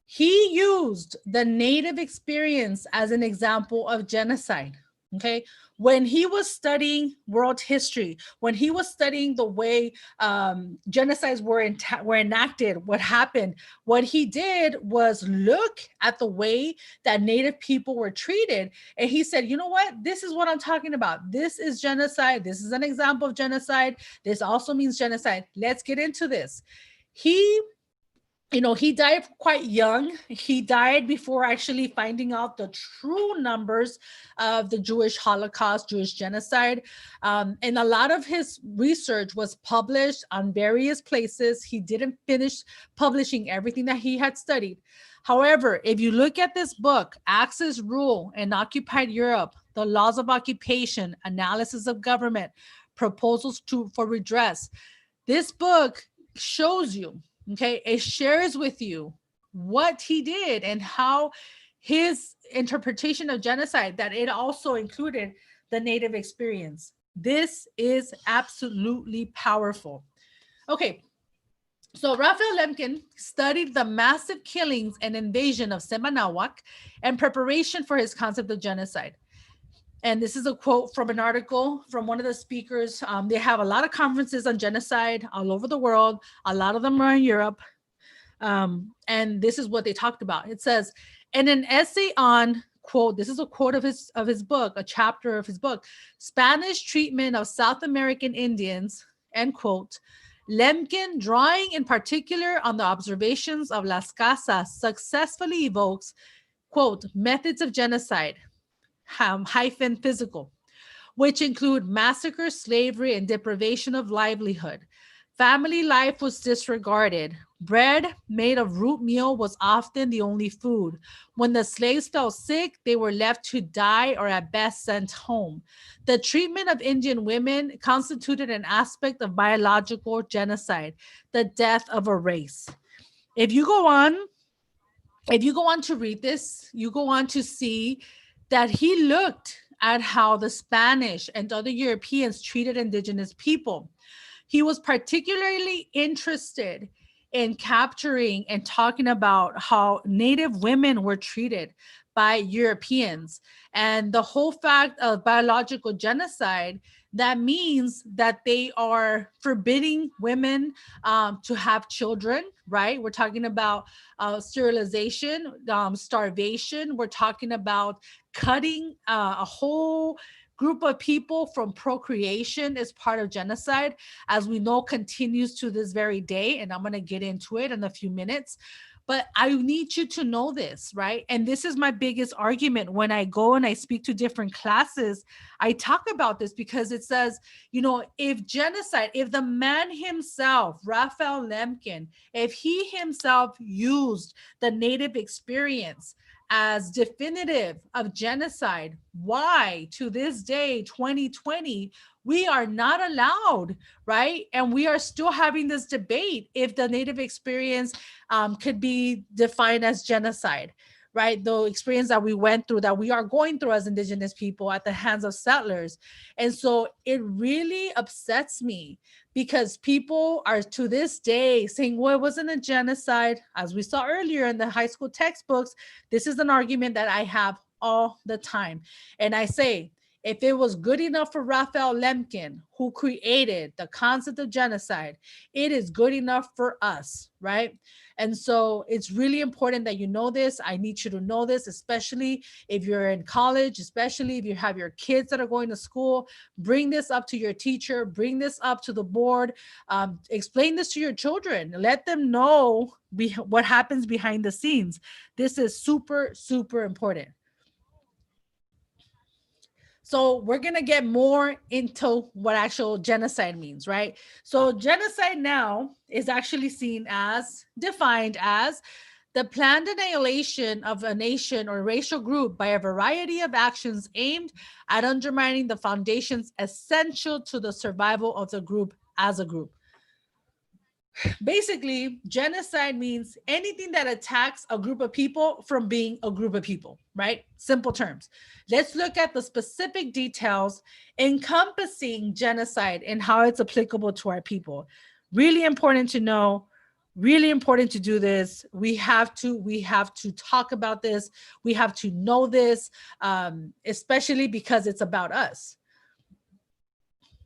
He used the Native experience as an example of genocide, okay? When he was studying world history, when he was studying the way genocides were enacted, what happened, what he did was look at the way that Native people were treated. And he said, you know what? This is what I'm talking about. This is genocide. This is an example of genocide. This also means genocide. Let's get into this. He died quite young. He died before actually finding out the true numbers of the Jewish Holocaust, Jewish genocide. And a lot of his research was published on various places. He didn't finish publishing everything that he had studied. However, if you look at this book, Axis Rule in Occupied Europe, The Laws of Occupation, Analysis of Government, Proposals for Redress, this book shows you, okay, it shares with you what he did and how his interpretation of genocide, that it also included the Native experience. This is absolutely powerful. Okay, so Raphael Lemkin studied the massive killings and invasion of Semanahuac in preparation for his concept of genocide. And this is a quote from an article from one of the speakers. They have a lot of conferences on genocide all over the world. A lot of them are in Europe. And this is what they talked about. It says, in an essay on, quote, this is a quote of his book, a chapter of his book, Spanish treatment of South American Indians, end quote, Lemkin, drawing in particular on the observations of Las Casas, successfully evokes, quote, methods of genocide, hyphen physical, which include massacre, slavery, and deprivation of livelihood. Family life was disregarded. Bread made of root meal was often the only food. When the slaves fell sick, they were left to die or at best sent home. The treatment of Indian women constituted an aspect of biological genocide, the death of a race. If you go on to read this, you go on to see that he looked at how the Spanish and other Europeans treated indigenous people. He was particularly interested in capturing and talking about how Native women were treated by Europeans. And the whole fact of biological genocide, that means that they are forbidding women to have children, right? We're talking about sterilization, starvation. We're talking about cutting a whole group of people from procreation as part of genocide, as we know continues to this very day. And I'm going to get into it in a few minutes. But I need you to know this, right? And this is my biggest argument when I go and I speak to different classes. I talk about this because it says, you know, if genocide, if the man himself, Raphael Lemkin, if he himself used the Native experience as definitive of genocide, why to this day, 2020, we are not allowed, right? And we are still having this debate if the Native experience could be defined as genocide, right? The experience that we went through, that we are going through as indigenous people at the hands of settlers. And so it really upsets me because people are to this day saying, well, it wasn't a genocide. As we saw earlier in the high school textbooks, this is an argument that I have all the time. And I say, if it was good enough for Raphael Lemkin, who created the concept of genocide, it is good enough for us, right? And so it's really important that you know this. I need you to know this, especially if you're in college, especially if you have your kids that are going to school. Bring this up to your teacher, bring this up to the board, explain this to your children. Let them know what happens behind the scenes. This is super, super important. So we're going to get more into what actual genocide means, right? So genocide now is actually seen as, defined as, the planned annihilation of a nation or racial group by a variety of actions aimed at undermining the foundations essential to the survival of the group as a group. Basically, genocide means anything that attacks a group of people from being a group of people, right? Simple terms. Let's look at the specific details encompassing genocide and how it's applicable to our people. Really important to know, really important to do this. We have to talk about this. We have to know this, especially because it's about us.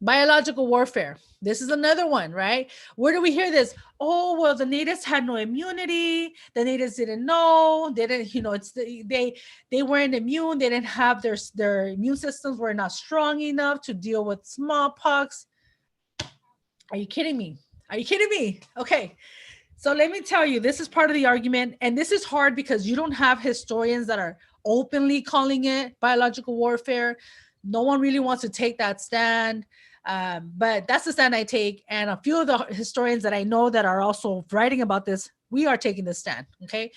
Biological warfare. This is another one, right? Where do we hear this? Oh, well, the natives had no immunity. The natives didn't know. They didn't, they weren't immune. They didn't have their immune systems were not strong enough to deal with smallpox. Are you kidding me? Are you kidding me? Okay. So let me tell you, this is part of the argument. And this is hard because you don't have historians that are openly calling it biological warfare. No one really wants to take that stand. But that's the stand I take. And a few of the historians that I know that are also writing about this, we are taking this stand, okay?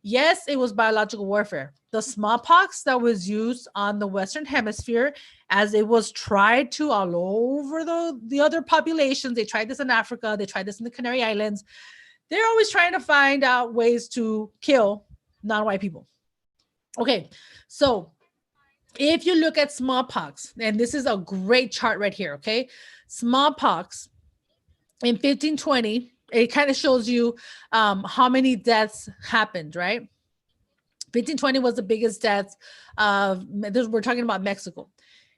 Yes, it was biological warfare. The smallpox that was used on the Western Hemisphere, as it was tried to all over the other populations. They tried this in Africa. They tried this in the Canary Islands. They're always trying to find out ways to kill non-white people. Okay, so if you look at smallpox, and this is a great chart right here, okay? Smallpox in 1520, it kind of shows you how many deaths happened, right? 1520 was the biggest deaths of, we're talking about Mexico.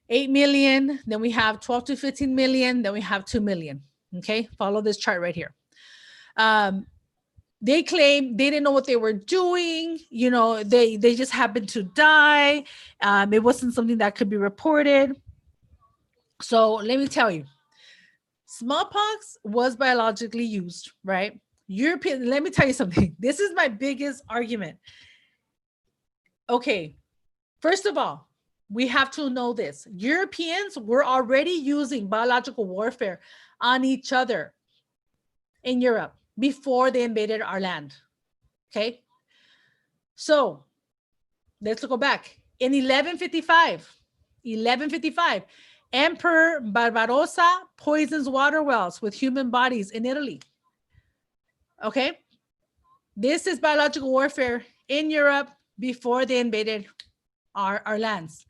8 million, then we have 12 to 15 million, then we have 2 million, okay? Follow this chart right here. The They claim they didn't know what they were doing. You know, they just happened to die. It wasn't something that could be reported. So let me tell you, smallpox was biologically used, right? European, let me tell you something. This is my biggest argument. Okay, first of all, we have to know this. Europeans were already using biological warfare on each other in Europe before they invaded our land. Okay, so let's go back. In 1155, Emperor Barbarossa poisons water wells with human bodies in Italy. Okay, this is biological warfare in Europe before they invaded our lands.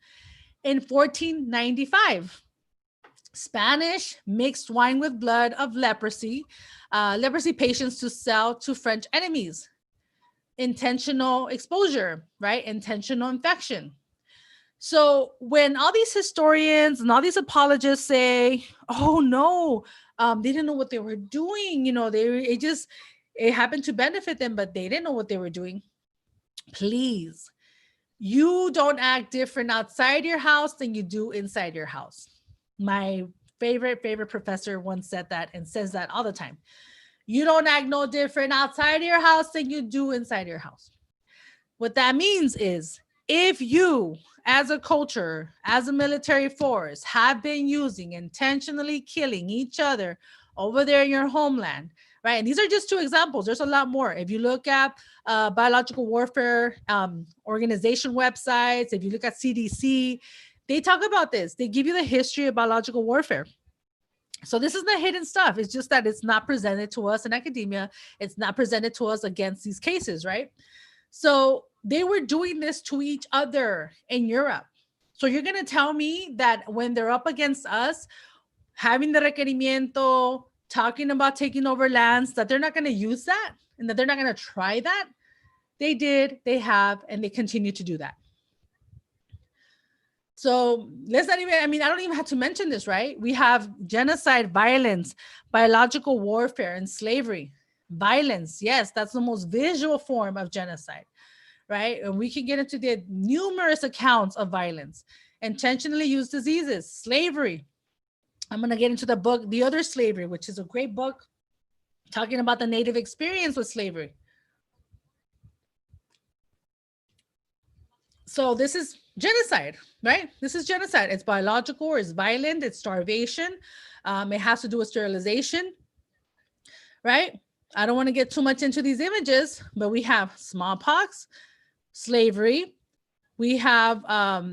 In 1495, Spanish mixed wine with blood of leprosy patients to sell to French enemies. Intentional exposure, right? Intentional infection. So when all these historians and all these apologists say, "Oh no, they didn't know what they were doing," you know, it happened to benefit them, but they didn't know what they were doing. Please, you don't act different outside your house than you do inside your house. My favorite professor once said that and says that all the time. You don't act no different outside your house than you do inside your house. What that means is, if you, as a culture, as a military force, have been using, intentionally killing each other over there in your homeland, right? And these are just two examples. There's a lot more. If you look at biological warfare organization websites, if you look at CDC, they talk about this. They give you the history of biological warfare. So this is the hidden stuff. It's just that it's not presented to us in academia. It's not presented to us against these cases, right? So they were doing this to each other in Europe. So you're going to tell me that when they're up against us, having the requerimiento, talking about taking over lands, that they're not going to use that and that they're not going to try that? They did, they have, and they continue to do that. So let's not even, I mean, I don't even have to mention this, right? We have genocide, violence, biological warfare, and slavery. Violence, yes, that's the most visual form of genocide, right? And we can get into the numerous accounts of violence. Intentionally used diseases, slavery. I'm going to get into the book, The Other Slavery, which is a great book talking about the Native experience with slavery. So this is genocide, right? This is genocide. It's biological, it's violent, it's starvation. It has to do with sterilization, right? I don't want to get too much into these images, but we have smallpox, slavery. We have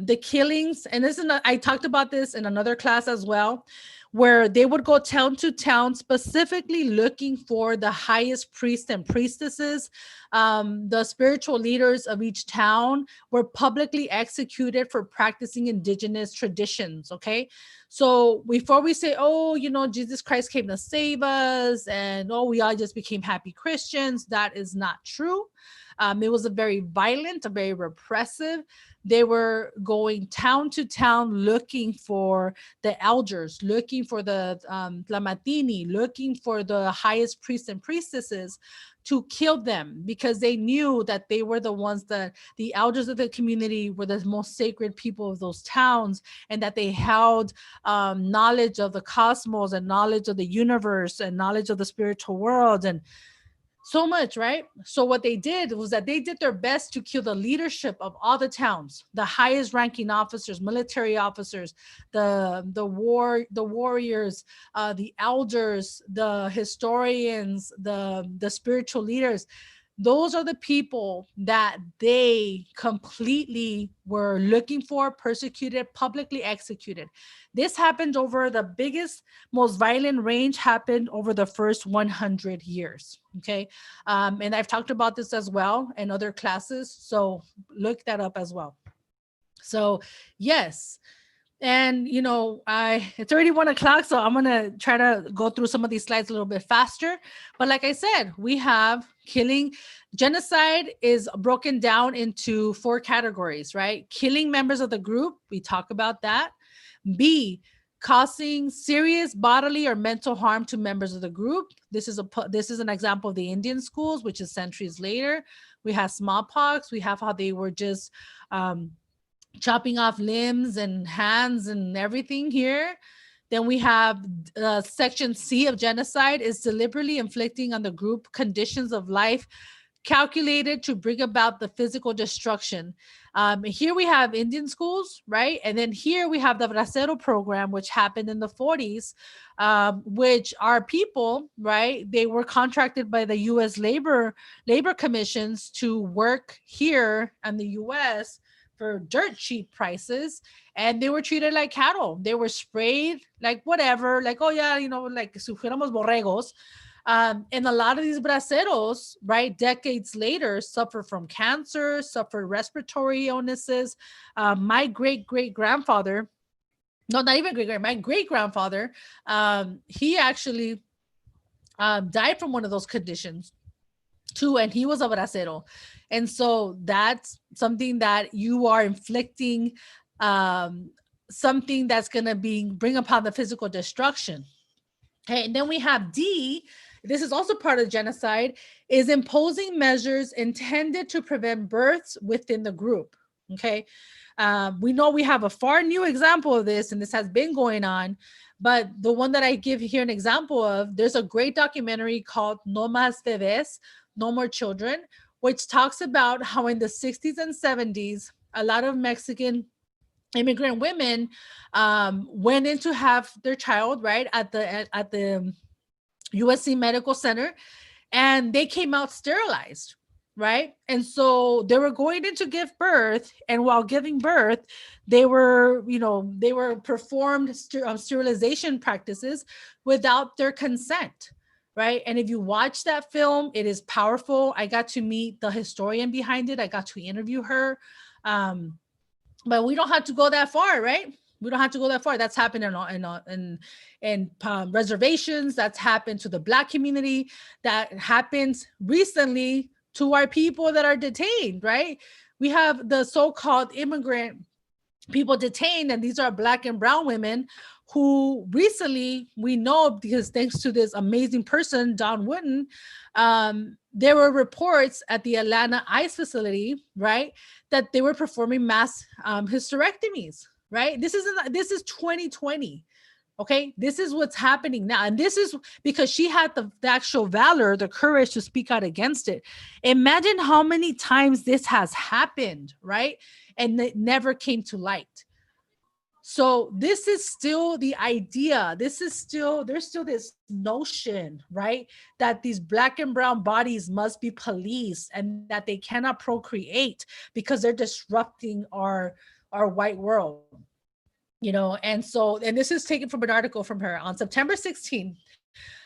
the killings. And this is I talked about this in another class as well, where they would go town to town specifically looking for the highest priests and priestesses. The spiritual leaders of each town were publicly executed for practicing indigenous traditions, okay? So before we say, oh, you know, Jesus Christ came to save us and, oh, we all just became happy Christians, that is not true. It was a very violent, a very repressive. They were going town to town looking for the elders, looking for the Tlamatini, looking for the highest priests and priestesses to kill them, because they knew that they were the ones that the elders of the community were the most sacred people of those towns, and that they held knowledge of the cosmos and knowledge of the universe and knowledge of the spiritual world and so much, right? So what they did was that they did their best to kill the leadership of all the towns, the highest ranking officers, military officers, the warriors, the elders, the historians, the spiritual leaders. Those are the people that they completely were looking for, persecuted, publicly executed. This happened over the biggest, most violent range happened over the first 100 years. Okay. And I've talked about this as well in other classes. So look that up as well. So yes. And, you know, it's already 1 o'clock, so I'm going to try to go through some of these slides a little bit faster. But like I said, we have killing. Genocide is broken down into 4 categories, right? Killing members of the group. We talk about that. B, causing serious bodily or mental harm to members of the group. This is an example of the Indian schools, which is centuries later. We have smallpox. We have how they were just chopping off limbs and hands and everything here. Then we have section C of genocide is deliberately inflicting on the group conditions of life calculated to bring about the physical destruction. Here we have Indian schools, right? And then here we have the Bracero program, which happened in the 40s, which are people, right? They were contracted by the U.S. labor commissions to work here in the U.S. for dirt cheap prices, and they were treated like cattle. They were sprayed like whatever, like, oh yeah, like si fuéramos borregos. And a lot of these braceros, right, decades later, suffer from cancer, suffer respiratory illnesses. My great-great-grandfather, no, not even my great-grandfather, he actually died from one of those conditions too, and he was a bracero. And so that's something that you are inflicting, something that's going to bring upon the physical destruction. Okay, and then we have D. This is also part of genocide, is imposing measures intended to prevent births within the group. Okay, we know we have a far new example of this, and this has been going on. But the one that I give here an example of, there's a great documentary called No Más Bebés, No More Children, which talks about how in the 60s and 70s, a lot of Mexican immigrant women went in to have their child, right, at the USC Medical Center, and they came out sterilized, right? And so they were going in to give birth, and while giving birth, they were performed sterilization practices without their consent, right? And if you watch that film, it is powerful. I got to meet the historian behind it. I got to interview her. But we don't have to go that far, right? We don't have to go that far. That's happened in reservations. That's happened to the Black community. That happens recently to our people that are detained, right? We have the so-called immigrant people detained, and these are Black and brown women who recently, we know, because thanks to this amazing person, Don Wooden, there were reports at the Atlanta ICE facility, right, that they were performing mass hysterectomies, right? This is 2020. Okay, this is what's happening now. And this is because she had the actual valor, the courage to speak out against it. Imagine how many times this has happened, right? And it never came to light. So this is still the idea. There's still this notion, right, that these Black and brown bodies must be policed and that they cannot procreate because they're disrupting our white world. And this is taken from an article from her on September 16th.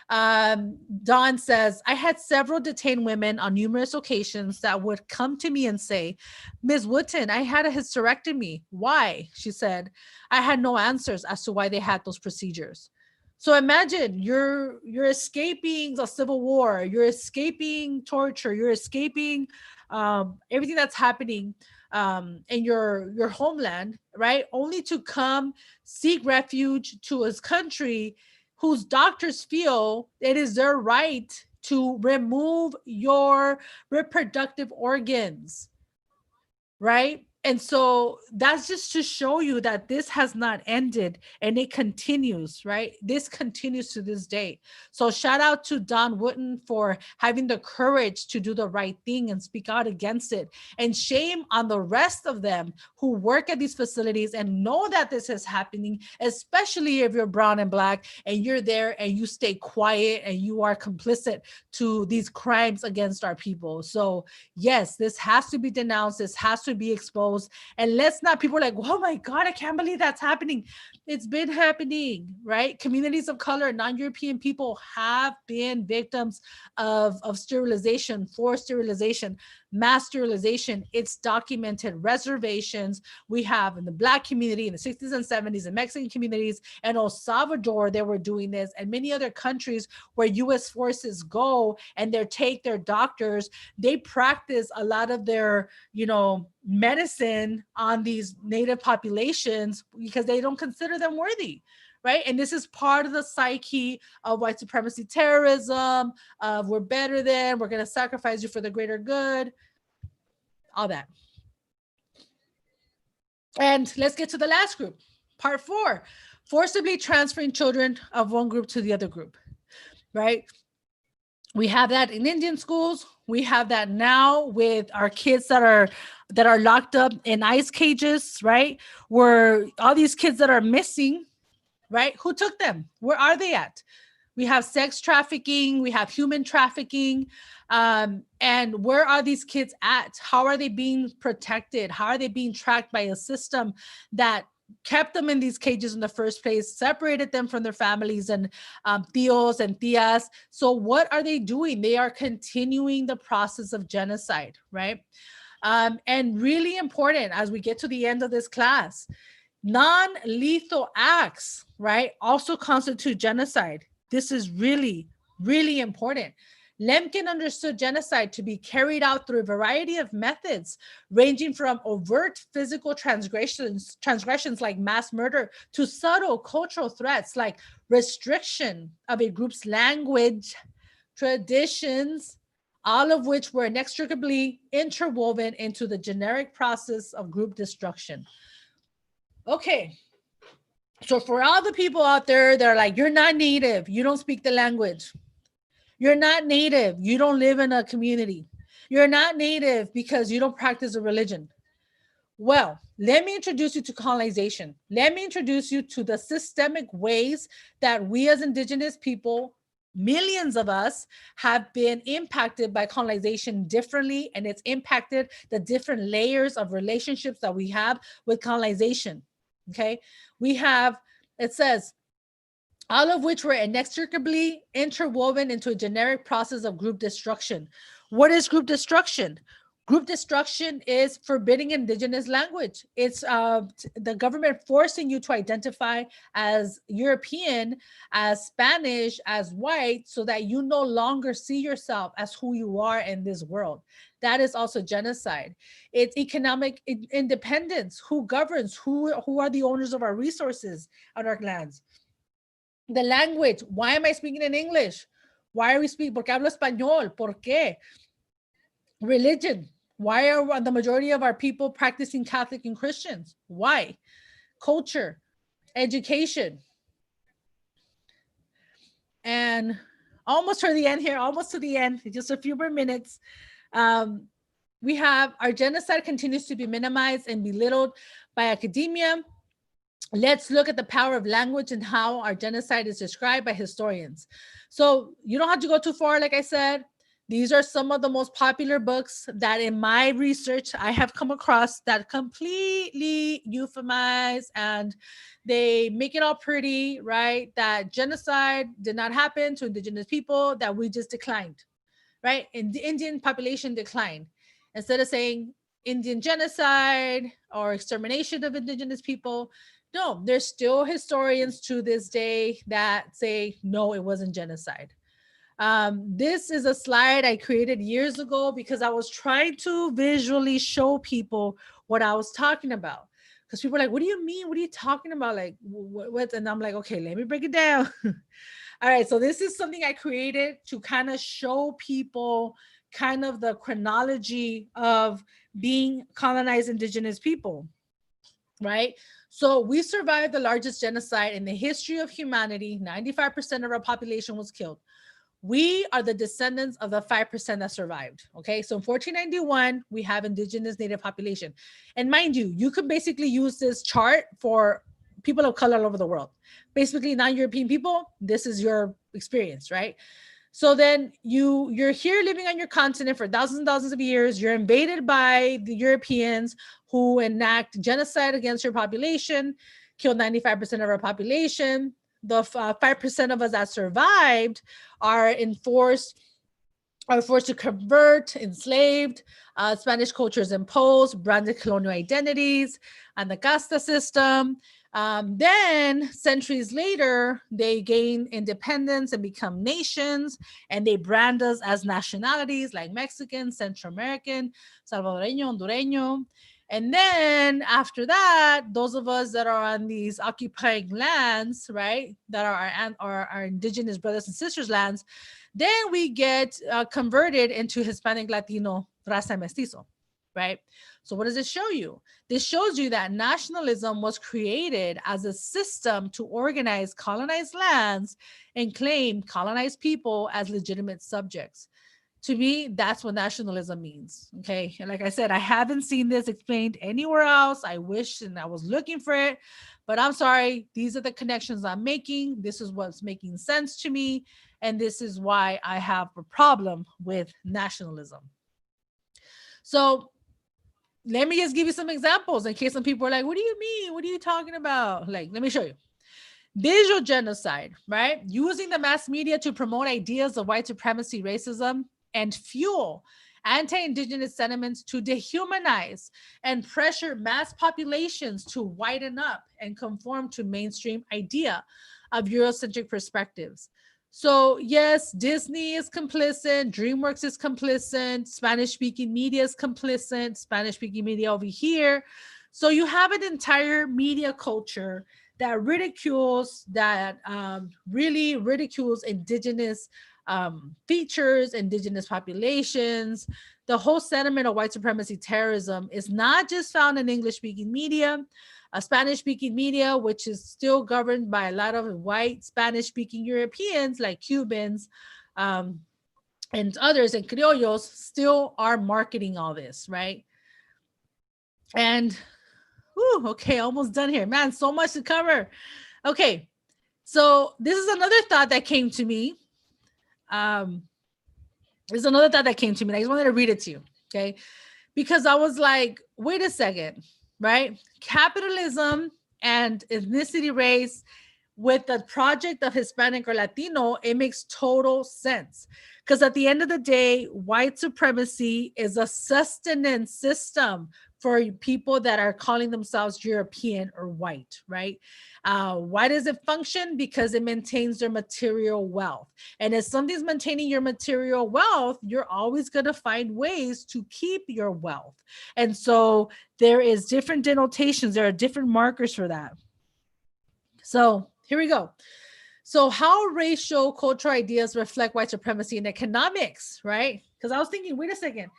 Dawn says, I had several detained women on numerous occasions that would come to me and say, Ms. Wooten, I had a hysterectomy. Why? She said, I had no answers as to why they had those procedures. So imagine you're escaping the civil war, you're escaping torture, you're escaping everything that's happening in your homeland, right? Only to come seek refuge to his country whose doctors feel it is their right to remove your reproductive organs, right? And so that's just to show you that this has not ended and it continues, right? This continues to this day. So shout out to Don Wooten for having the courage to do the right thing and speak out against it. And shame on the rest of them who work at these facilities and know that this is happening, especially if you're brown and Black and you're there and you stay quiet and you are complicit to these crimes against our people. So yes, this has to be denounced. This has to be exposed. And let's not, people are like, oh my God, I can't believe that's happening. It's been happening, right? Communities of color, non-European people have been victims of sterilization, forced sterilization, mass sterilization. It's documented. Reservations we have in the Black community in the 60s and 70s, in Mexican communities, and El Salvador, they were doing this, and many other countries where U.S. forces go and they take their doctors, they practice a lot of their, medicine on these native populations because they don't consider them worthy, right? And this is part of the psyche of white supremacy terrorism, of we're better than, we're going to sacrifice you for the greater good, all that. And let's get to the last group, part 4, forcibly transferring children of one group to the other group, right? We have that in Indian schools. We have that now with our kids that are locked up in ice cages, right? Where all these kids that are missing, right? Who took them? Where are they at? We have sex trafficking, we have human trafficking. And where are these kids at? How are they being protected? How are they being tracked by a system that kept them in these cages in the first place, separated them from their families and tios and tias? So what are they doing? They are continuing the process of genocide, right? And really important as we get to the end of this class, non-lethal acts, right, also constitute genocide. This is really, really important. Lemkin understood genocide to be carried out through a variety of methods, ranging from overt physical transgressions like mass murder, to subtle cultural threats like restriction of a group's language, traditions, all of which were inextricably interwoven into the generic process of group destruction. Okay, so for all the people out there that are like, you're not native, you don't speak the language. You're not native, you don't live in a community. You're not native because you don't practice a religion. Well, let me introduce you to colonization. Let me introduce you to the systemic ways that we as indigenous people, millions of us, have been impacted by colonization differently, and it's impacted the different layers of relationships that we have with colonization. Okay, we have, it says, all of which were inextricably interwoven into a generic process of group destruction. What is group destruction? Group destruction is forbidding indigenous language. It's the government forcing you to identify as European, as Spanish, as white, so that you no longer see yourself as who you are in this world. That is also genocide. It's economic independence. Who governs? Who are the owners of our resources on our lands? The language. Why am I speaking in English? Why are we speaking? Porque hablo español. ¿Por qué? Religion. Why are the majority of our people practicing Catholic and Christians? Why? Culture, education. And almost to the end here, almost to the end, just a few more minutes. We have our genocide continues to be minimized and belittled by academia. Let's look at the power of language and how our genocide is described by historians. So you don't have to go too far, like I said. These are some of the most popular books that in my research I have come across that completely euphemize and they make it all pretty, right? That genocide did not happen to indigenous people, that we just declined, right? And the Indian population declined. Instead of saying Indian genocide or extermination of indigenous people, no, there's still historians to this day that say, no, it wasn't genocide. This is a slide I created years ago because I was trying to visually show people what I was talking about. Because people are like, what do you mean? What are you talking about? Like, what? And I'm like, okay, let me break it down. All right, so this is something I created to kind of show people kind of the chronology of being colonized indigenous people, right? So we survived the largest genocide in the history of humanity. 95% of our population was killed. We are the descendants of the 5% that survived. Okay, so in 1491, we have indigenous native population. And mind you, you can basically use this chart for people of color all over the world. Basically, non-European people, this is your experience, right? So then you're here living on your continent for thousands and thousands of years. You're invaded by the Europeans who enact genocide against your population, kill 95% of our population. The 5% of us that survived are forced to convert, enslaved, Spanish culture is imposed, branded colonial identities, and the casta system. Then centuries later, they gain independence and become nations, and they brand us as nationalities like Mexican, Central American, Salvadoreño, Hondureño. And then after that, those of us that are on these occupying lands, right, that are our indigenous brothers and sisters lands, then we get converted into Hispanic, Latino, raza mestizo, right? So what does it show you? This shows you that nationalism was created as a system to organize colonized lands and claim colonized people as legitimate subjects. To me, that's what nationalism means. Okay. And like I said, I haven't seen this explained anywhere else. I wish and I was looking for it, but I'm sorry. These are the connections I'm making. This is what's making sense to me. And this is why I have a problem with nationalism. So let me just give you some examples in case some people are like, what do you mean? What are you talking about? Like, let me show you. Visual genocide, right? Using the mass media to promote ideas of white supremacy, racism, and fuel anti-indigenous sentiments to dehumanize and pressure mass populations to whiten up and conform to mainstream idea of Eurocentric perspectives. So yes, Disney is complicit, DreamWorks is complicit, Spanish-speaking media is complicit, Spanish-speaking media over here. So you have an entire media culture that ridicules, that really ridicules indigenous features, indigenous populations. The whole sentiment of white supremacy terrorism is not just found in English-speaking media, Spanish-speaking media, which is still governed by a lot of white Spanish-speaking Europeans like Cubans and others, and criollos still are marketing all this, right? And okay, almost done here. Man, so much to cover. Okay, so this is another thought that came to me. There's another thought that came to me. I just wanted to read it to you, okay? Because I was like, wait a second, right? Capitalism and ethnicity, race with the project of Hispanic or Latino, it makes total sense. Because at the end of the day, white supremacy is a sustenance system for people that are calling themselves European or white, right? Why does it function? Because it maintains their material wealth. And if something's maintaining your material wealth, you're always going to find ways to keep your wealth. And so there is different denotations. There are different markers for that. So here we go. So how racial cultural ideas reflect white supremacy in economics, right? Because I was thinking, wait a second,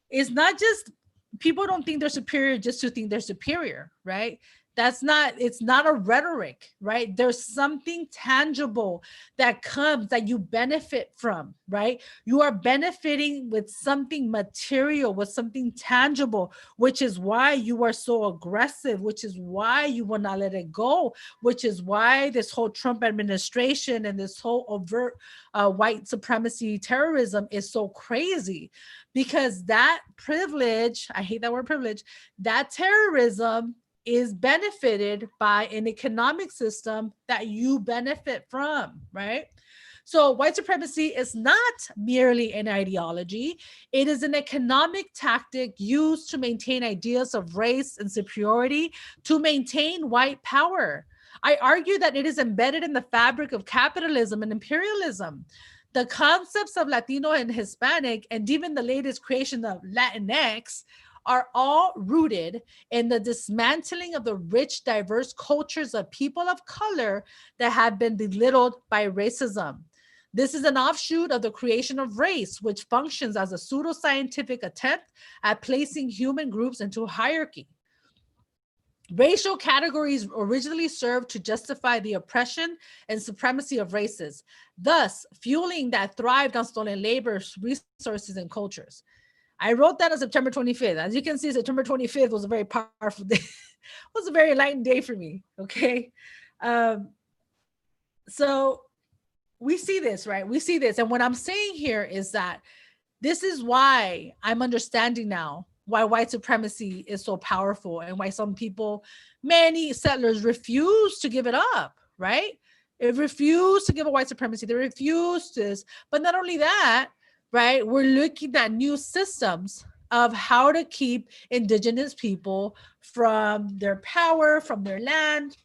it's not just people don't think they're superior just to think they're superior, right? That's not, it's not a rhetoric, right? There's something tangible that comes that you benefit from, right? You are benefiting with something material, with something tangible, which is why you are so aggressive, which is why you will not let it go, which is why this whole Trump administration and this whole overt white supremacy terrorism is so crazy. Because that privilege, I hate that word privilege, that terrorism is benefited by an economic system that you benefit from, right? So white supremacy is not merely an ideology. It is an economic tactic used to maintain ideas of race and superiority, to maintain white power. I argue that it is embedded in the fabric of capitalism and imperialism. The concepts of Latino and Hispanic, and even the latest creation of Latinx, are all rooted in the dismantling of the rich, diverse cultures of people of color that have been belittled by racism. This is an offshoot of the creation of race, which functions as a pseudoscientific attempt at placing human groups into hierarchy. Racial categories originally served to justify the oppression and supremacy of races, thus fueling that thrived on stolen labor, resources, and cultures. I wrote that on September 25th. As you can see, September 25th was a very powerful day. It was a very enlightened day for me, okay? So we see this, right? We see this. And what I'm saying here is that this is why I'm understanding now why white supremacy is so powerful and why some people, many settlers refuse to give it up, right? They refuse to give up white supremacy. They refuse this. But not only that, right? We're looking at new systems of how to keep indigenous people from their power, from their land.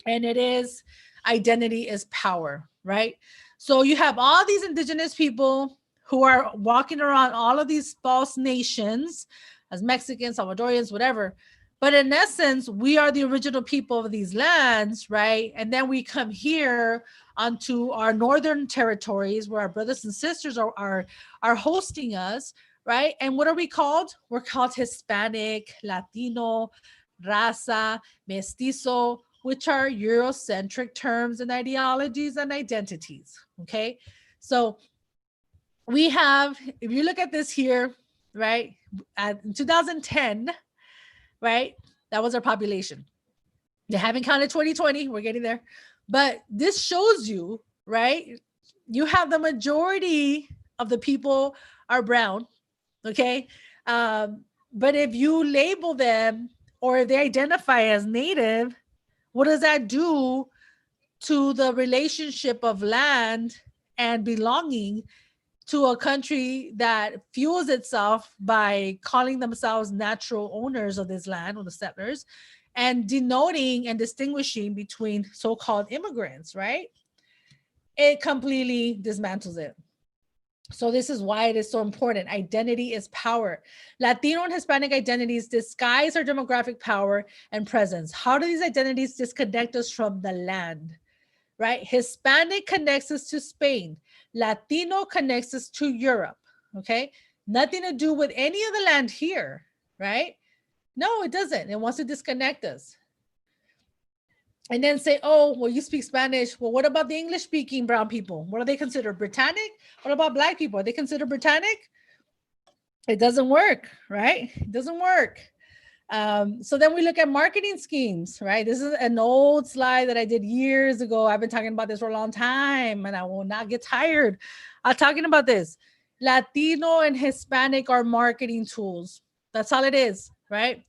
And it is identity is power, right? So you have all these indigenous people who are walking around all of these false nations, as Mexicans, Salvadorians, whatever. But in essence, we are the original people of these lands, right? And then we come here onto our northern territories where our brothers and sisters are hosting us, right? And what are we called? We're called Hispanic, Latino, raza, mestizo, which are Eurocentric terms and ideologies and identities. Okay. So we have, if you look at this here, right, in 2010, right, that was our population. They haven't counted 2020. We're getting there. But this shows you, right, you have the majority of the people are brown. Okay. But if you label them or if they identify as native, what does that do to the relationship of land and belonging to a country that fuels itself by calling themselves natural owners of this land, or the settlers, and denoting and distinguishing between so-called immigrants, right? It completely dismantles it. So this is why it is so important. Identity is power. Latino and Hispanic identities disguise our demographic power and presence. How do these identities disconnect us from the land? Right? Hispanic connects us to Spain. Latino connects us to Europe. Okay? Nothing to do with any of the land here, right? No, it doesn't. It wants to disconnect us. And then say, oh, well, you speak Spanish. Well, what about the English speaking brown people? What are they considered? Britannic? What about Black people? Are they considered Britannic? It doesn't work, right? It doesn't work. So then we look at marketing schemes, right? This is an old slide that I did years ago. I've been talking about this for a long time and I will not get tired of talking about this. Latino and Hispanic are marketing tools. That's all it is, right?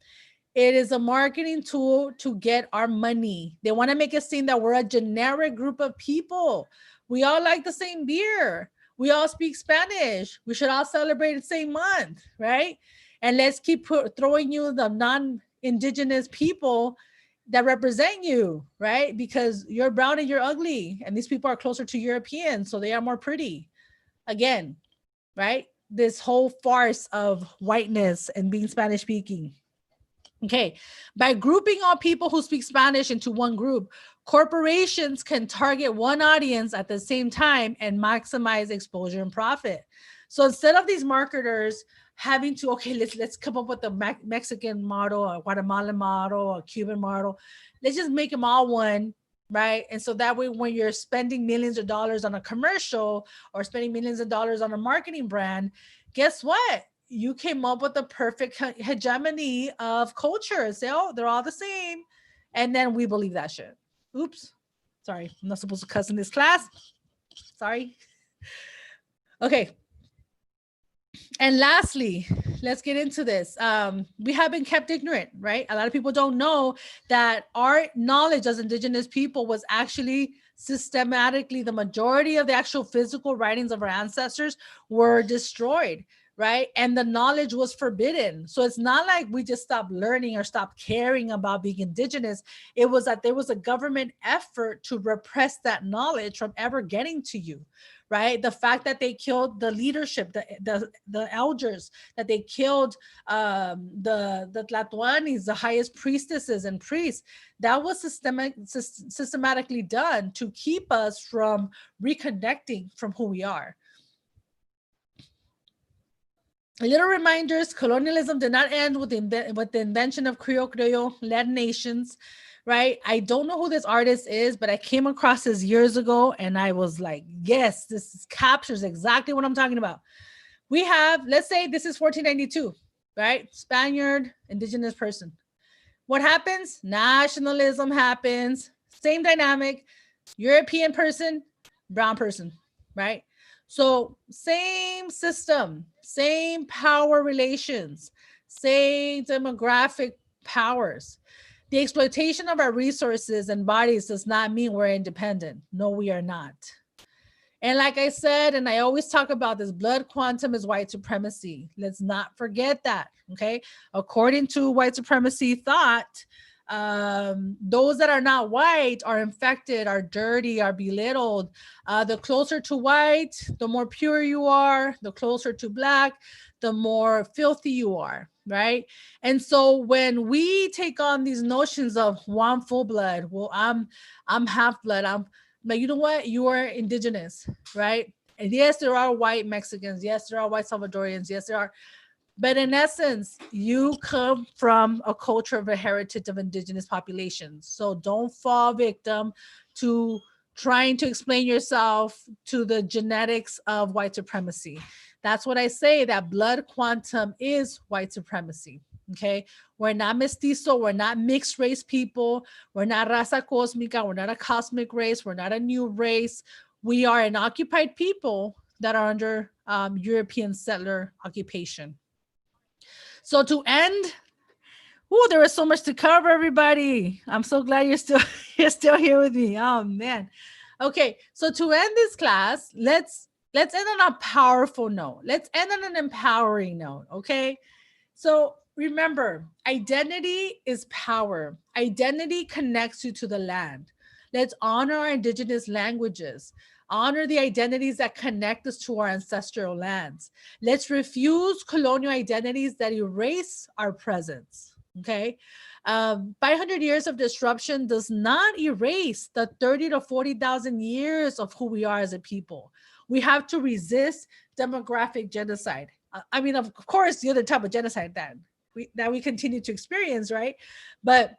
It is a marketing tool to get our money. They want to make it seem that we're a generic group of people. We all like the same beer. We all speak Spanish. We should all celebrate the same month, right? And let's keep throwing you the non-indigenous people that represent you, right? Because you're brown and you're ugly. And these people are closer to Europeans, so they are more pretty. Again, right? This whole farce of whiteness and being Spanish speaking. Okay, by grouping all people who speak Spanish into one group, corporations can target one audience at the same time and maximize exposure and profit. So instead of these marketers having to, okay, let's come up with a Mexican model, a Guatemalan model, a Cuban model, let's just make them all one, right? And so that way, when you're spending millions of dollars on a commercial or spending millions of dollars on a marketing brand, guess what? You came up with the perfect hegemony of culture. Say, oh, they're all the same. And then we believe that shit. Oops. Sorry, I'm not supposed to cuss in this class. Sorry. Okay. And lastly, let's get into this. We have been kept ignorant, right? A lot of people don't know that our knowledge as indigenous people was actually systematically, the majority of the actual physical writings of our ancestors were destroyed, right? And the knowledge was forbidden. So it's not like we just stopped learning or stopped caring about being indigenous. It was that there was a government effort to repress that knowledge from ever getting to you, right? The fact that they killed the leadership, the elders, that they killed the Tlatoanis, the highest priestesses and priests, that was systematically done to keep us from reconnecting from who we are. Little reminders, colonialism did not end with the invention of Creole-led nations, right? I don't know who this artist is, but I came across this years ago and I was like, yes, this captures exactly what I'm talking about. We have, let's say this is 1492, right? Spaniard, indigenous person. What happens? Nationalism happens. Same dynamic. European person, brown person, right? So same system, same power relations, same demographic powers. The exploitation of our resources and bodies does not mean we're independent. No, we are not. And like I said, and I always talk about this, blood quantum is white supremacy. Let's not forget that, okay? According to white supremacy thought, those that are not white are infected, are dirty, are belittled. The closer to white, the more pure you are. The closer to black, the more filthy you are. right? And so when we take on these notions of, well, I'm full blood, well, I'm half blood, I'm like, you know what, you are indigenous, right? And yes, there are white Mexicans, yes, there are white Salvadorians, yes, there are, but in essence, you come from a culture of a heritage of indigenous populations. So don't fall victim to trying to explain yourself to the genetics of white supremacy. That's what I say, that blood quantum is white supremacy. Okay. We're not mestizo. We're not mixed race people. We're not raza cósmica. We're not a cosmic race. We're not a new race. We are an occupied people that are under European settler occupation. So to end, there was so much to cover, everybody. I'm so glad you're still here with me. Oh man. Okay, so to end this class, let's end on a powerful note. Let's end on an empowering note. Okay. So remember, identity is power. Identity connects you to the land. Let's honor our indigenous languages, honor the identities that connect us to our ancestral lands. Let's refuse colonial identities that erase our presence. Okay. 500 years of disruption does not erase the 30 to 40,000 years of who we are as a people. We have to resist demographic genocide. I mean, of course, the other type of genocide that we continue to experience, right? But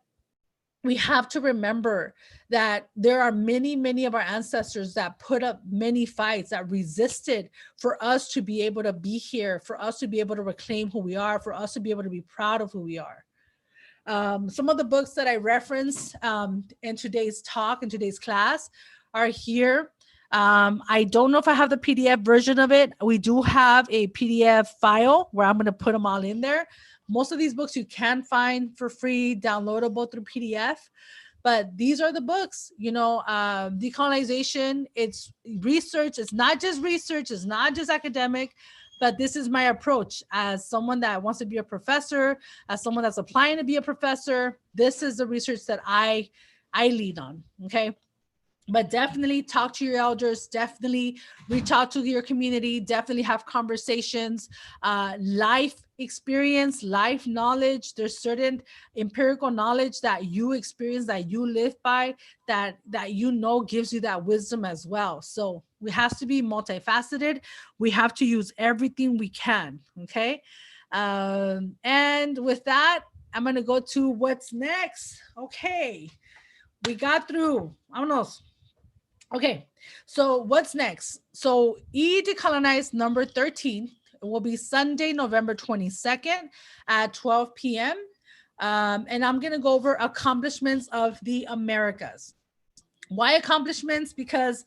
we have to remember that there are many of our ancestors that put up many fights, that resisted for us to be able to be here, for us to be able to reclaim who we are, for us to be able to be proud of who we are. Some of the books that I referenced in today's talk, in today's class, are here. I don't know if I have the PDF version of it. We do have a PDF file where I'm going to put them all in there. Most of these books you can find for free, downloadable through PDF. But these are the books, decolonization, it's research. It's not just research. It's not just academic. But this is my approach as someone that wants to be a professor, as someone that's applying to be a professor. This is the research that I lead on. Okay. But definitely talk to your elders, definitely reach out to your community, definitely have conversations, life experience, life knowledge. There's certain empirical knowledge that you experience, that you live by, that gives you that wisdom as well. So we have to be multifaceted. We have to use everything we can, okay? And with that, I'm gonna go to what's next. Okay, we got through, vámonos. Okay, so what's next? So E-Decolonize number 13 will be Sunday, November 22nd at 12 p.m. And I'm going to go over accomplishments of the Americas. Why accomplishments? Because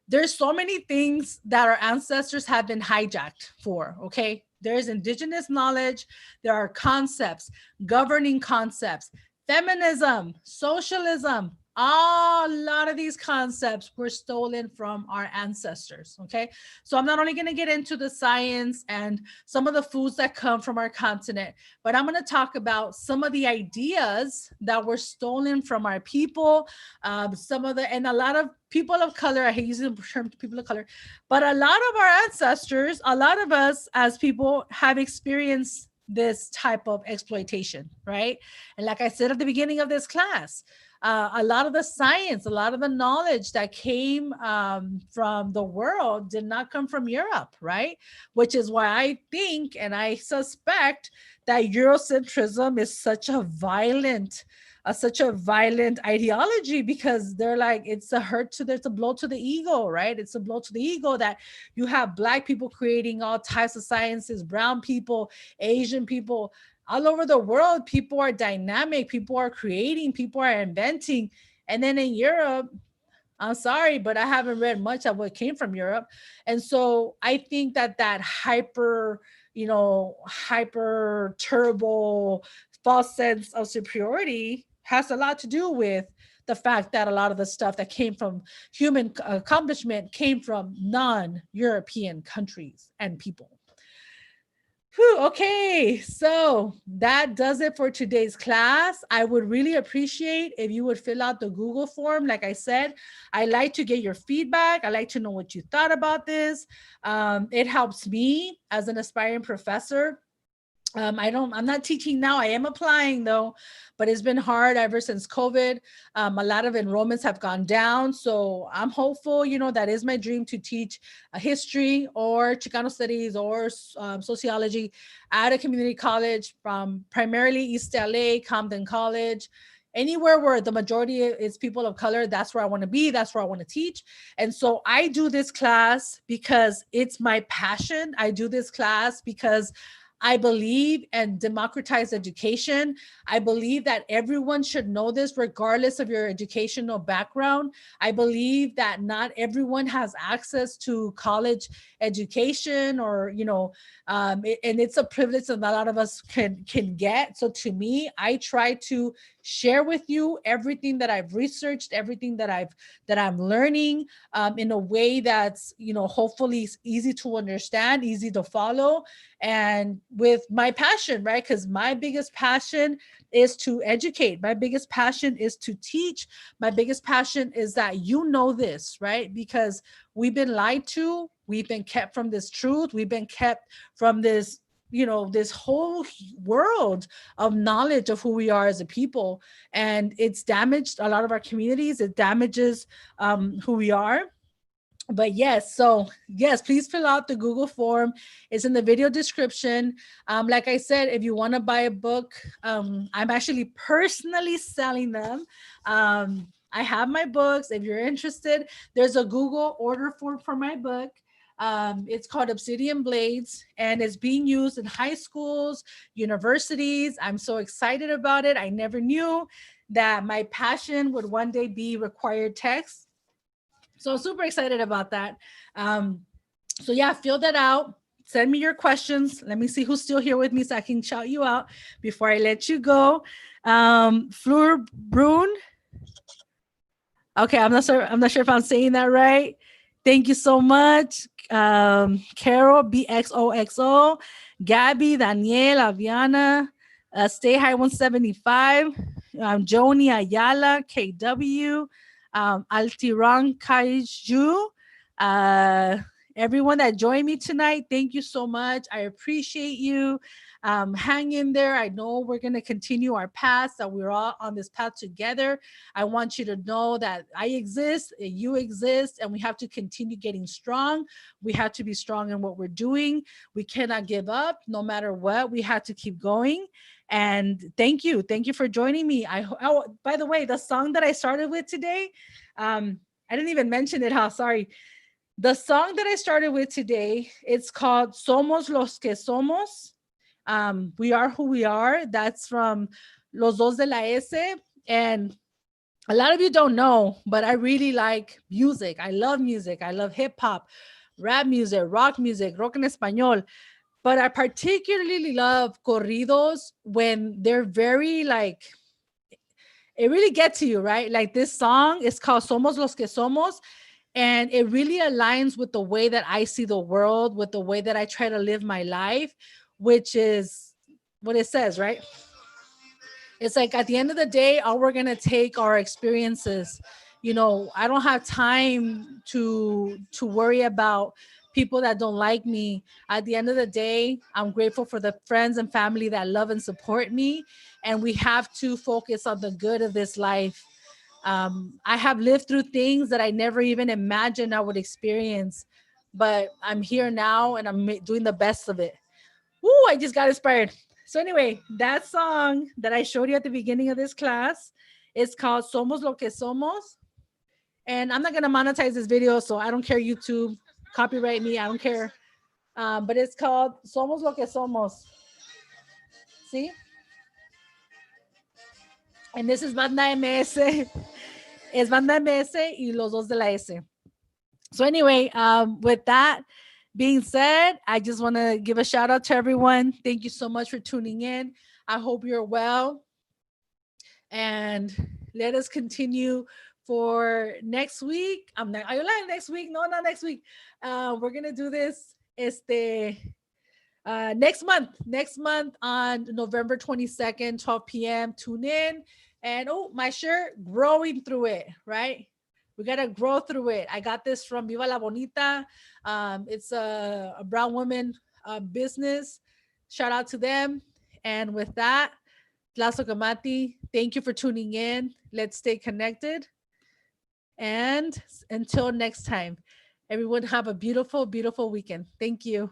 there's so many things that our ancestors have been hijacked for, okay? There's indigenous knowledge, there are concepts, governing concepts, feminism, socialism. A lot of these concepts were stolen from our ancestors, okay? So I'm not only going to get into the science and some of the foods that come from our continent, but I'm going to talk about some of the ideas that were stolen from our people, and a lot of people of color. I hate using the term people of color, but a lot of our ancestors, a lot of us as people have experienced this type of exploitation, right? And like I said at the beginning of this class, a lot of the science, a lot of the knowledge that came from the world did not come from Europe, right? Which is why I think and I suspect that Eurocentrism is such a violent ideology, because they're like, it's a blow to the ego, right? It's a blow to the ego that you have Black people creating all types of sciences, brown people, Asian people, all over the world. People are dynamic, people are creating, people are inventing. And then in Europe, I'm sorry, but I haven't read much of what came from Europe. And so I think that hyper turbo false sense of superiority has a lot to do with the fact that a lot of the stuff that came from human accomplishment came from non-European countries and people. Whew, okay, so that does it for today's class. I would really appreciate if you would fill out the Google form. Like I said, I like to get your feedback. I like to know what you thought about this. It helps me as an aspiring professor I'm not teaching now. I am applying though, but it's been hard ever since COVID. A lot of enrollments have gone down. So I'm hopeful, that is my dream to teach history or Chicano studies or sociology at a community college from primarily East LA, Compton College. Anywhere where the majority is people of color, that's where I want to be. That's where I want to teach. And so I do this class because it's my passion. I do this class because I believe in democratized education. I believe that everyone should know this regardless of your educational background. I believe that not everyone has access to college education or, and it's a privilege that a lot of us can get. So to me, I try to share with you everything that I've researched, everything that I'm learning in a way that's, hopefully easy to understand, easy to follow, and with my passion, right? Because my biggest passion is to educate. My biggest passion is to teach. My biggest passion is that this, right? Because we've been lied to. We've been kept from this truth. We've been kept from this, this whole world of knowledge of who we are as a people. And it's damaged a lot of our communities. It damages who we are. But yes, so yes, please fill out the Google form. It's in the video description. Like I said, if you want to buy a book, I'm actually personally selling them. I have my books. If you're interested, there's a Google order form for my book. It's called Obsidian Blades, and it's being used in high schools, universities. I'm so excited about it. I never knew that my passion would one day be required text. So super excited about that. So yeah, fill that out. Send me your questions. Let me see who's still here with me so I can shout you out before I let you go. Fleur Brune. Okay, I'm not sure. I'm not sure if I'm saying that right. Thank you so much. Carol BXOXO, Gabby, Danielle, Aviana, Stay High 175, Joni Ayala, KW, Altiran Kaiju. Everyone that joined me tonight, thank you so much. I appreciate you. Hang in there. I know we're going to continue our path, that we're all on this path together. I want you to know that I exist, you exist, and we have to continue getting strong. We have to be strong in what we're doing. We cannot give up no matter what. We have to keep going. And thank you. Thank you for joining me. By the way, the song that I started with today, I didn't even mention it. How sorry. The song that I started with today, it's called Somos los que somos. We are who we are. That's from Los Dos de la S. And a lot of you don't know, but I really like music. I love music. I love hip hop, rap music, rock en español. But I particularly love corridos when they're very like, it really gets to you, right? Like this song is called Somos los que somos. And it really aligns with the way that I see the world, with the way that I try to live my life, which is what it says, right? It's like at the end of the day, all we're going to take our experiences. I don't have time to worry about people that don't like me. At the end of the day, I'm grateful for the friends and family that love and support me. And we have to focus on the good of this life. I have lived through things that I never even imagined I would experience, but I'm here now and I'm doing the best of it. Ooh, I just got inspired. So anyway, that song that I showed you at the beginning of this class is called Somos lo que somos. And I'm not going to monetize this video, so I don't care, YouTube, copyright me, I don't care. But it's called Somos lo que somos. See? And this is Banda MS. Es Banda MS y Los Dos de la S. So anyway, with that being said, I just want to give a shout out to everyone. Thank you so much for tuning in. I hope you're well. And let us continue for next week. Are you lying next week? No, not next week. We're going to do this next month on November 22nd, 12 p.m. Tune in. And my shirt, growing through it, right? We got to grow through it. I got this from Viva la Bonita. It's a brown woman business. Shout out to them. And with that, Tlazokamati, thank you for tuning in. Let's stay connected. And until next time, everyone have a beautiful, beautiful weekend. Thank you.